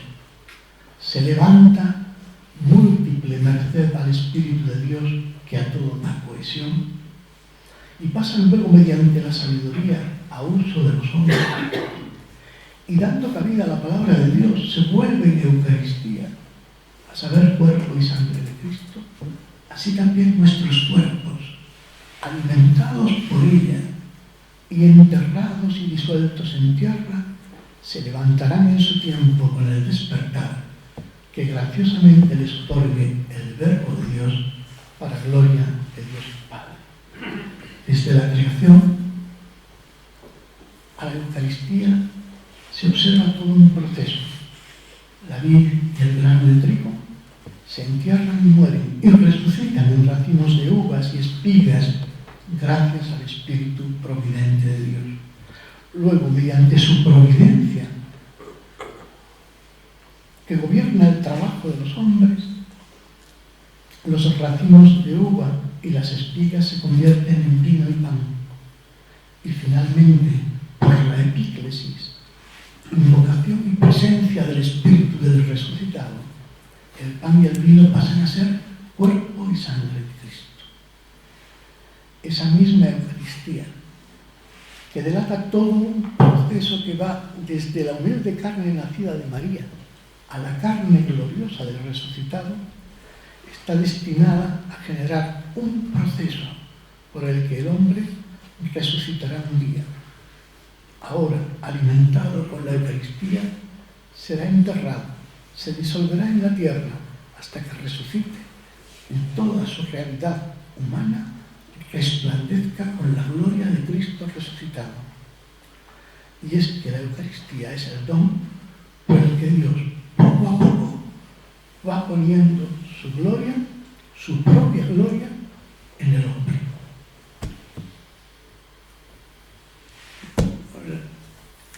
se levanta múltiple merced al Espíritu de Dios que a todo da cohesión, y pasa luego mediante la sabiduría a uso de los hombres, y dando cabida a la palabra de Dios, se vuelve en Eucaristía, a saber, cuerpo y sangre de Cristo. Así también nuestros cuerpos, alimentados por ella y enterrados y disueltos en tierra, se levantarán en su tiempo con el despertar que graciosamente les otorgue el Verbo de Dios para gloria de Dios Padre. Desde la creación a la Eucaristía se observa todo un proceso. La vid y el grano de trigo se entierran y mueren y resucitan en racimos de uvas y espigas gracias al Espíritu providente de Dios. Luego, mediante su providencia, que gobierna el trabajo de los hombres, los racimos de uva y las espigas se convierten en vino y pan. Y finalmente, por la epíclesis, invocación y presencia del Espíritu del resucitado, el pan y el vino pasan a ser cuerpo y sangre de Cristo. Esa misma Eucaristía, que delata todo un proceso que va desde la humilde carne nacida de María a la carne gloriosa del resucitado, está destinada a generar un proceso por el que el hombre resucitará un día. Ahora, alimentado con la Eucaristía, será enterrado, se disolverá en la tierra hasta que resucite en toda su realidad humana, resplandezca con la gloria de Cristo resucitado. Y es que la Eucaristía es el don por el que Dios poco a poco va poniendo su gloria, su propia gloria, en el hombre.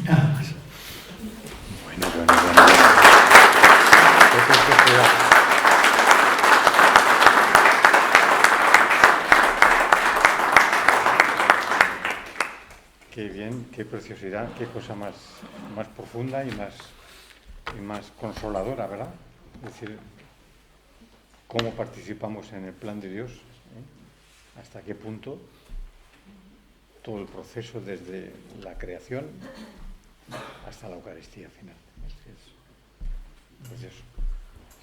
Nada más.
Bueno. Qué bien, qué preciosidad, qué cosa más profunda y más consoladora, ¿verdad? Es decir, cómo participamos en el plan de Dios, ¿eh? Hasta qué punto todo el proceso desde la creación hasta la Eucaristía final. Es precioso.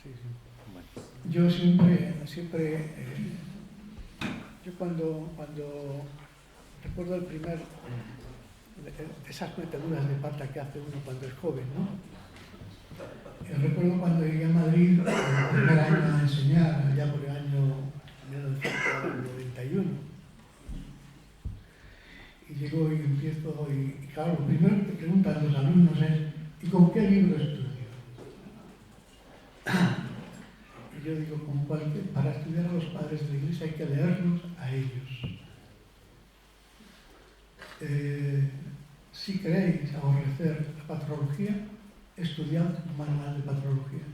Sí, sí.
Bueno.
Yo siempre yo cuando recuerdo de esas meteduras de pata que hace uno cuando es joven, ¿no? Recuerdo cuando llegué a Madrid, el primer año a enseñar, allá por el año 1991. Y llego y empiezo, y claro, lo primero que preguntan los alumnos es: ¿y con qué libro estudio? Y yo digo, para estudiar a los padres de la Iglesia hay que leerlos a ellos. Si queréis aborrecer la patrología, estudiad un manual de patrología.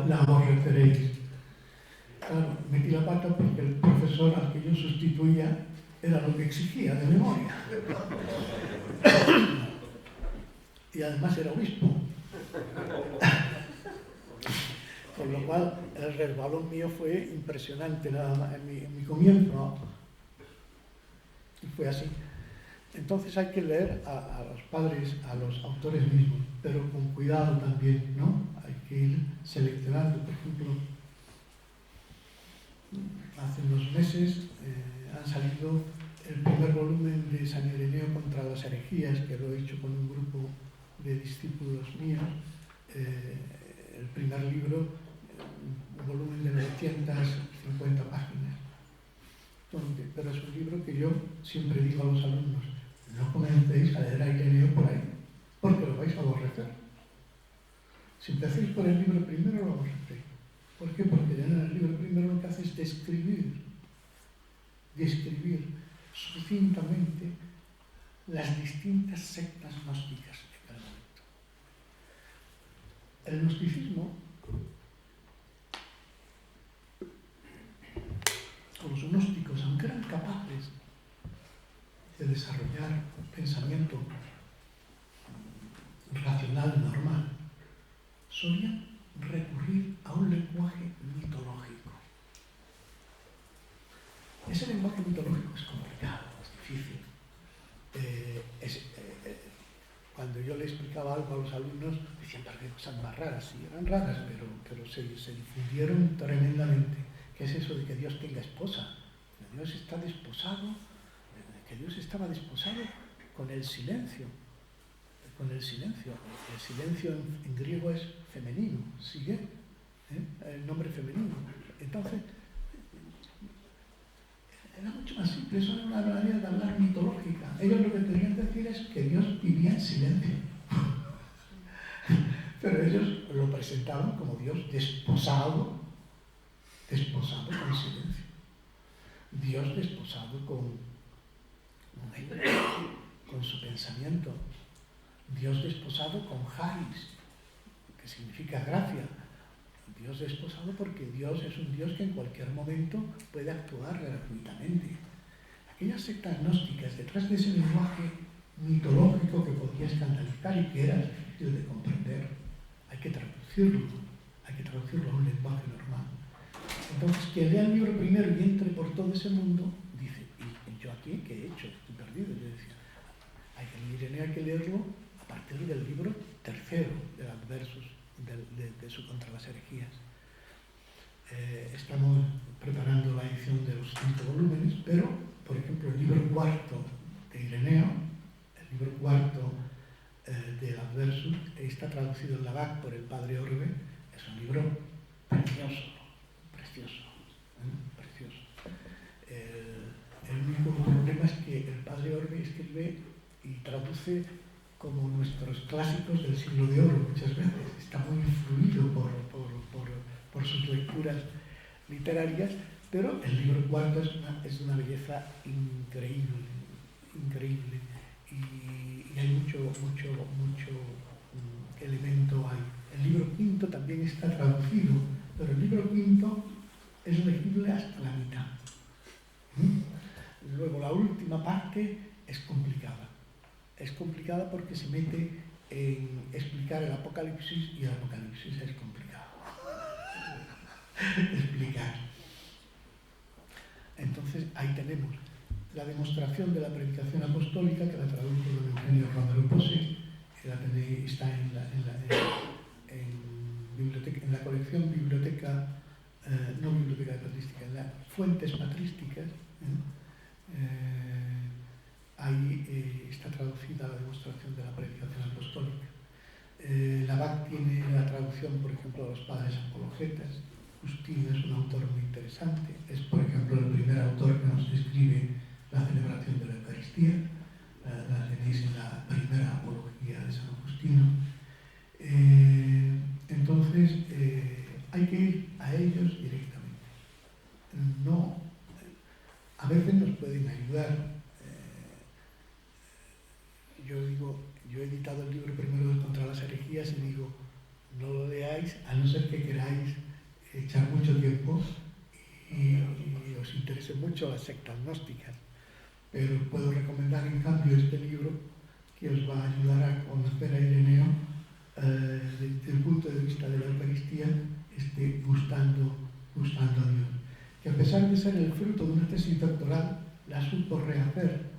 La aborreceréis. Claro, metí la pata porque el profesor al que yo sustituía era lo que exigía de memoria. Y además era obispo. Con lo cual, el resbalón mío fue impresionante nada más en mi comienzo, ¿no? Y fue así. Entonces hay que leer a los padres, a los autores mismos, pero con cuidado también, ¿no? Hay que ir seleccionando. Por ejemplo, hace unos meses han salido el primer volumen de San Ireneo contra las herejías, que lo he hecho con un grupo de discípulos míos. El primer libro, un volumen de 950 páginas. Pero es un libro que yo siempre digo a los alumnos: no comencéis a leer a Ireneo por ahí, porque lo vais a aborrecer. Si empecéis por el libro primero, lo aborrecéis. ¿Por qué? Porque en el libro primero lo que hace es describir sucintamente las distintas sectas gnósticas de cada momento. El gnosticismo incapaces de desarrollar pensamiento racional normal, solían recurrir a un lenguaje mitológico. Ese lenguaje mitológico es complicado, es difícil. Cuando yo le explicaba algo a los alumnos, decían, pero qué cosas más raras. Sí, eran raras, pero se difundieron tremendamente. ¿Qué es eso de que Dios tenga esposa? Que Dios está desposado, que Dios estaba desposado con el silencio. Con el silencio. El silencio en griego es femenino, sigue, el nombre femenino. Entonces, era mucho más simple, eso era una manera de hablar mitológica. Ellos lo que querían decir es que Dios vivía en silencio. Pero ellos lo presentaban como Dios desposado con silencio. Dios desposado con su pensamiento. Dios desposado con Haris, que significa gracia. Dios desposado porque Dios es un Dios que en cualquier momento puede actuar gratuitamente. Aquellas sectas gnósticas, detrás de ese lenguaje mitológico que podía escandalizar y que era difícil de comprender, hay que traducirlo a un lenguaje normal. Entonces, quien lea el libro primero y entre por todo ese mundo, dice, ¿y yo aquí qué he hecho? Estoy perdido. Yo decía, hay que leerlo a partir del libro tercero del Adversus, de su Contra las Herejías. Estamos preparando la edición de los 5 volúmenes, pero, por ejemplo, el libro cuarto de Ireneo, el libro cuarto del Adversus, está traducido en la BAC por el padre Orbe. Es un libro precioso. El único problema es que el padre Orbe escribe y traduce como nuestros clásicos del siglo de oro muchas veces. Está muy influido por sus lecturas literarias, pero el libro cuarto es una belleza increíble. Y hay mucho elemento ahí. El libro quinto también está traducido, pero el libro quinto es legible hasta la mitad. Luego la última parte es complicada. Es complicada porque se mete en explicar el Apocalipsis, y el Apocalipsis es complicado explicar. Entonces ahí tenemos la demostración de la predicación apostólica, que la tradujo don Eugenio Romero Pose, que la tenéis, está en la colección biblioteca, no biblioteca patrística, en las fuentes patrísticas. Ahí está traducida la demostración de la predicación apostólica. La BAC tiene la traducción, por ejemplo, de los padres apologetas. Justino es un autor muy interesante. Es, por ejemplo, el primer autor que nos describe la celebración de la Eucaristía. La tenéis en la primera apología de San Justino. Entonces, hay que ir a ellos directamente. No, a veces nos pueden ayudar. Yo he editado el libro primero de Contra las Herejías y digo, no lo leáis a no ser que queráis echar mucho tiempo y os interesen mucho las sectas gnósticas. Pero puedo recomendar en cambio este libro, que os va a ayudar a conocer a Ireneo desde el punto de vista de la Eucaristía, gustando a Dios. Que a pesar de ser el fruto de una tesis doctoral, la supo rehacer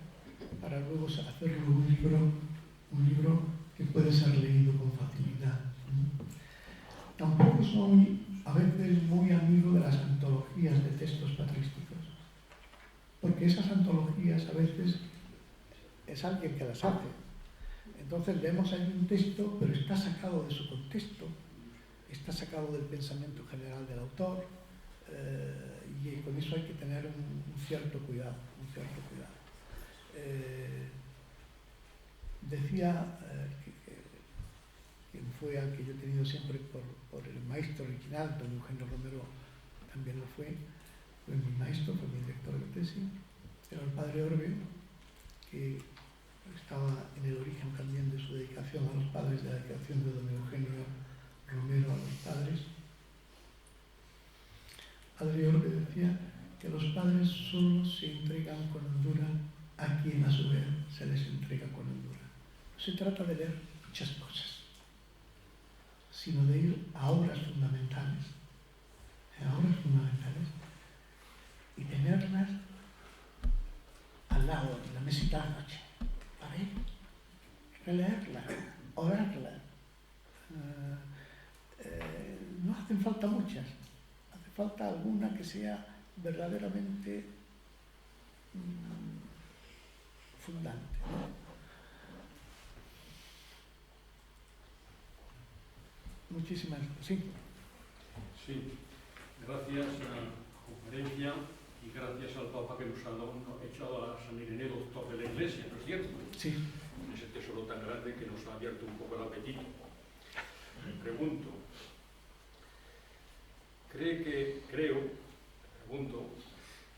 para luego hacerlo un libro que puede ser leído con facilidad. Tampoco soy a veces muy amigo de las antologías de textos patrísticos, porque esas antologías a veces es alguien que las hace. Entonces leemos ahí un texto, pero está sacado de su contexto, está sacado del pensamiento general del autor, y con eso hay que tener un cierto cuidado. Decía quien fue al que yo he tenido siempre por el maestro original, don Eugenio Romero también lo fue mi maestro, fue mi director de tesis, era el padre Orbe, que estaba en el origen también de su dedicación a los padres, de la dedicación de don Eugenio Romero a los padres. Padre Orbe decía que los padres solo se entregan con hondura a quien a su vez se les entrega con hondura. No se trata de leer muchas cosas, sino de ir a obras fundamentales, y tenerlas al lado de la mesita de la noche, para ir, releerlas, orarlas. No hacen falta muchas, hace falta alguna que sea verdaderamente fundante, ¿no? Muchísimas gracias. Sí.
Sí, gracias a la conferencia y gracias al Papa que nos ha echado a San Ireneo, doctor de la Iglesia, ¿no es cierto?
Sí.
En ese tesoro tan grande que nos ha abierto un poco el apetito. Me pregunto, pregunto,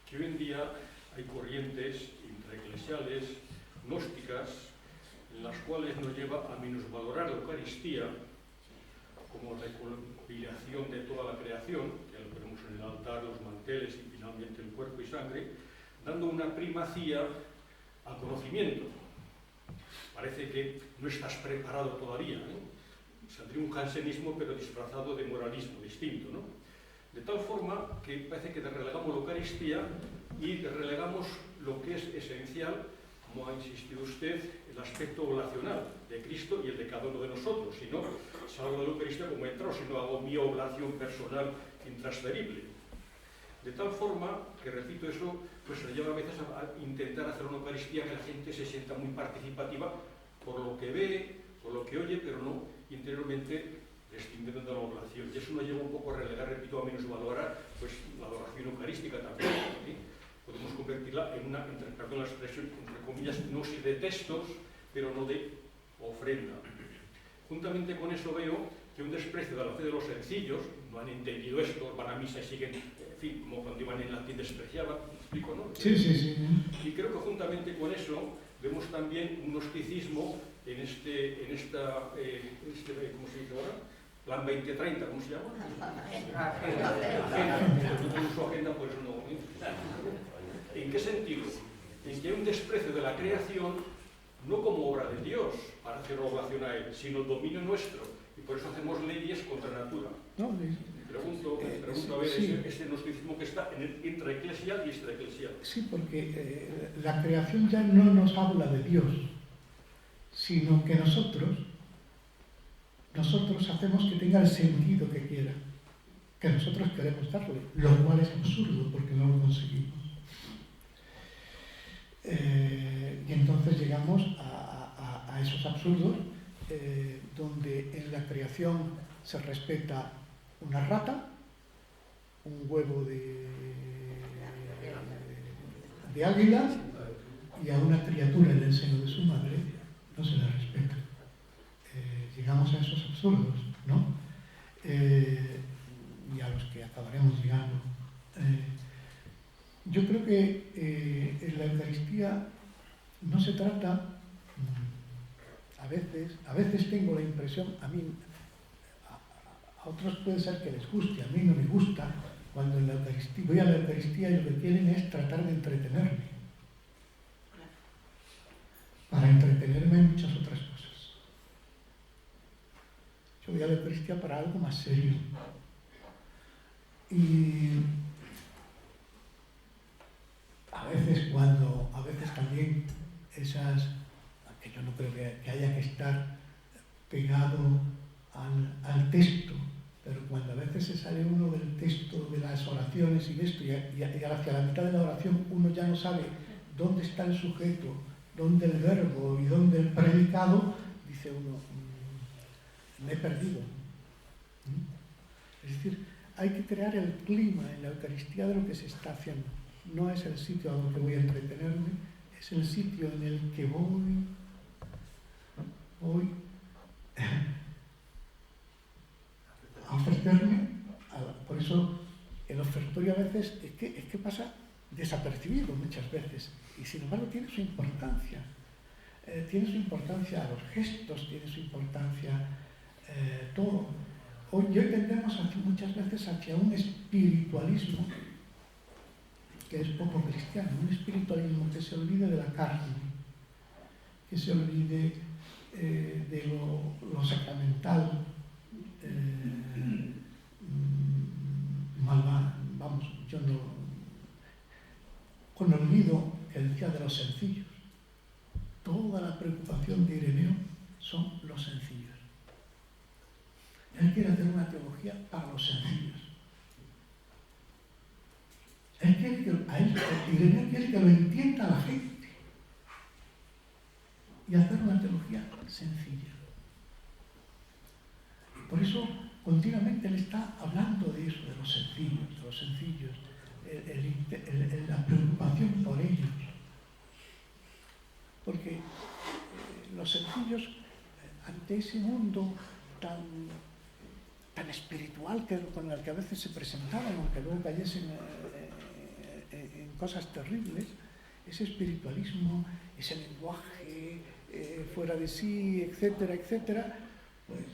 que hoy en día hay corrientes intraeclesiales, gnósticas, en las cuales nos lleva a minusvalorar la Eucaristía como reconciliación de toda la creación, que lo ponemos en el altar, los manteles y finalmente el cuerpo y sangre, dando una primacía al conocimiento. Parece que no estás preparado todavía, ¿no? Saldría un jansenismo pero disfrazado de moralismo distinto, ¿no? De tal forma que parece que relegamos la Eucaristía y relegamos lo que es esencial, como ha insistido usted, el aspecto oracional de Cristo y el de cada uno de nosotros. Si no, salgo de la Eucaristía como he entrado, si no hago mi oblación personal intransferible. De tal forma que, repito, eso pues nos lleva a veces a intentar hacer una Eucaristía que la gente se sienta muy participativa por lo que ve, por lo que oye, pero no interiormente prescindiendo de la oblación. Y eso nos lleva un poco a relegar, repito, a minusvalorar pues, la adoración eucarística también. ¿Sí? Podemos convertirla en una, perdón la expresión, entre comillas, gnosis de textos, pero no de ofrenda. Juntamente con eso veo que un desprecio de la fe de los sencillos, no han entendido esto, van a misa y siguen, en fin, como cuando iban en latín despreciaban, ¿me explico, no?
Sí, sí, sí.
Y creo que juntamente con eso vemos también un gnosticismo en esta, ¿cómo se dice ahora? Plan 2030, ¿cómo se llama? Agenda. Yo tengo su agenda, por eso no. ¿En qué sentido? En que hay un desprecio de la creación no como obra de Dios para hacer obligación a Él, sino el dominio nuestro. Y por eso hacemos leyes contra natura.
No,
Pregunto a ver
sí.
ese gnosticismo que está entre eclesial y extraeclesial.
Sí, porque la creación ya no nos habla de Dios, sino que nosotros hacemos que tenga el sentido que quiera, que nosotros queremos darle, lo cual es absurdo porque no lo conseguimos. Y entonces llegamos a esos absurdos donde en la creación se respeta una rata, un huevo de águila y a una criatura en el seno de su madre no se le respeta. Llegamos a esos absurdos, ¿no? Y a los que acabaremos llegando. Yo creo que en la Eucaristía no se trata, a veces tengo la impresión, a mí, a otros puede ser que les guste, a mí no me gusta, cuando en la Eucaristía, voy a la Eucaristía y lo que quieren es tratar de entretenerme. Para entretenerme en muchas otras cosas. Yo voy a la Eucaristía para algo más serio. Y a veces también esas, que yo no creo que haya que estar pegado al texto, pero cuando a veces se sale uno del texto de las oraciones y de esto, y hacia la mitad de la oración uno ya no sabe dónde está el sujeto, dónde el verbo y dónde el predicado, dice uno, me he perdido. Es decir, hay que crear el clima en la Eucaristía de lo que se está haciendo. No es el sitio a donde voy a entretenerme, es el sitio en el que voy a ofrecerme. Por eso el ofertorio a veces es que pasa desapercibido muchas veces, y sin embargo tiene su importancia. Tiene su importancia los gestos, tiene su importancia todo. Y hoy tendemos muchas veces hacia un espiritualismo que es poco cristiano, un espiritualismo que se olvide de la carne, que se olvide de lo sacramental, vamos, yo no, con olvido que decía de los sencillos. Toda la preocupación de Ireneo son los sencillos. Él quiere hacer una teología para los sencillos. Ireneo quiere que lo entienda la gente y hacer una teología sencilla. Por eso continuamente él está hablando de eso, de los sencillos, la preocupación por ellos. Porque los sencillos, ante ese mundo tan espiritual con el que a veces se presentaban, aunque luego cayesen en cosas terribles, ese espiritualismo, ese lenguaje fuera de sí, etcétera, etcétera, pues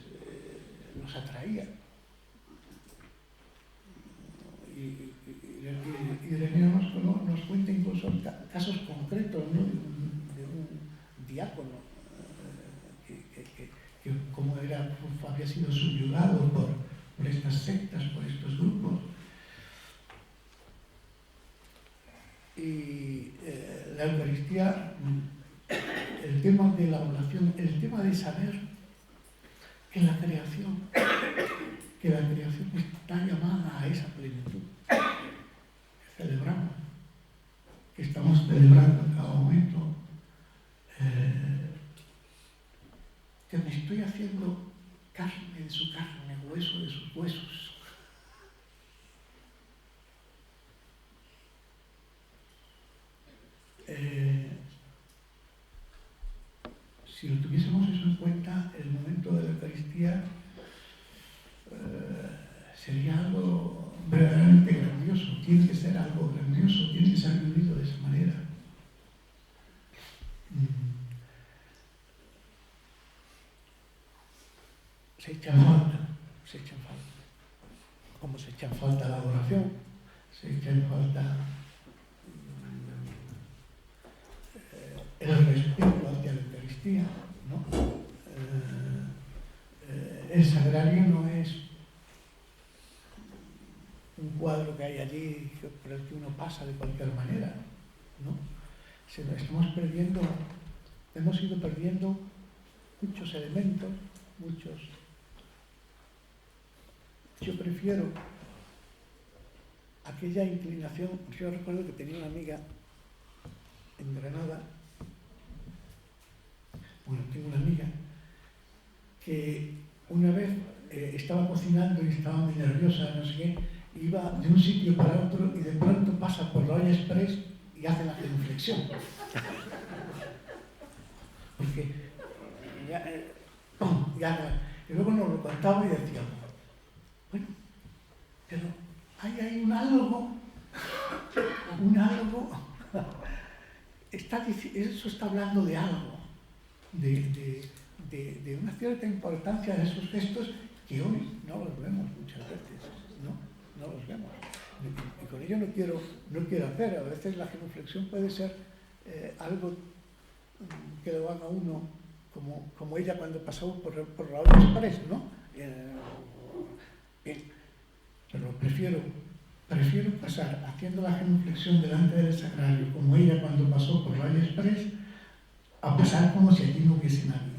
nos atraía. Y Ireneo nos cuenta incluso casos concretos, ¿no? de un diácono que como había sido subyugado por estas sectas, por estos grupos. Y la Eucaristía, el tema de la oración, el tema de saber que la creación está llamada a esa plenitud que celebramos, que estamos celebrando en cada momento, que me estoy haciendo carne de su carne, hueso de sus huesos. Si lo tuviésemos eso en cuenta, el momento de la Eucaristía sería algo verdaderamente grandioso. Tiene que ser algo grandioso, tiene que ser vivido de esa manera. Se echa en falta. Como se echa en falta la adoración, se echa en falta el respeto hacia la Eucaristía, ¿no? El sagrario no es un cuadro que hay allí por el que uno pasa de cualquier manera, ¿no? Hemos ido perdiendo muchos elementos, Yo prefiero aquella inclinación. Yo recuerdo que tenía una amiga en Granada, tengo una amiga que una vez estaba cocinando y estaba muy nerviosa, no sé qué, iba de un sitio para otro y de pronto pasa por la olla express y hace la genuflexión. Porque y luego nos lo contaba y decíamos, bueno, pero hay ahí un algo, eso está hablando de algo, de una cierta importancia de esos gestos que hoy no los vemos muchas veces, no los vemos. Y con ello no quiero hacer, a veces la genuflexión puede ser algo que lo haga uno, como ella cuando pasó por la olla express, ¿no? Pero prefiero pasar haciendo la genuflexión delante del sagrario, como ella cuando pasó por la olla express, a pasar como si allí no hubiese nadie.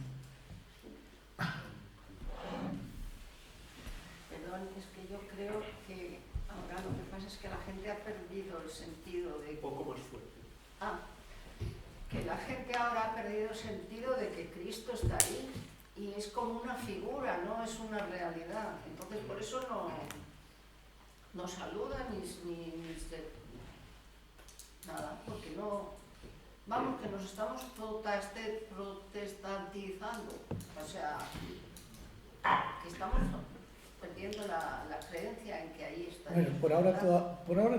Perdón, es que yo creo que ahora lo que pasa es que la gente ha perdido el sentido de...
Un poco más fuerte.
Que la gente ahora ha perdido el sentido de que Cristo está ahí y es como una figura, no es una realidad. Entonces por eso no saluda ni nada, porque no... Vamos, que nos estamos protestantizando, o sea, que estamos perdiendo la creencia en que ahí está.
Bueno, por ahora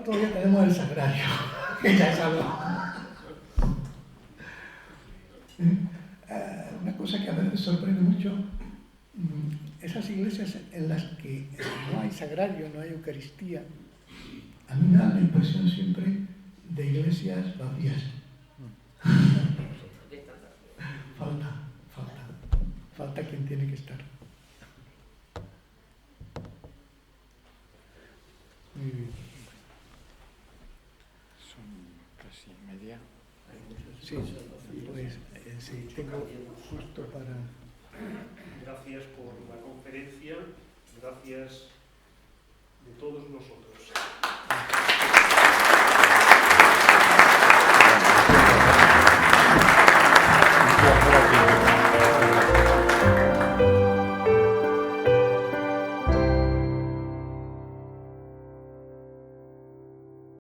todavía tenemos el sagrario, que ya es algo. Una cosa que a veces sorprende mucho, esas iglesias en las que no hay sagrario, no hay Eucaristía, a mí me da la impresión siempre de iglesias vacías. Falta quien tiene que estar. Muy bien.
Son casi media.
Sí, pues sí, tengo justo para...
Gracias por la conferencia, gracias de todos nosotros.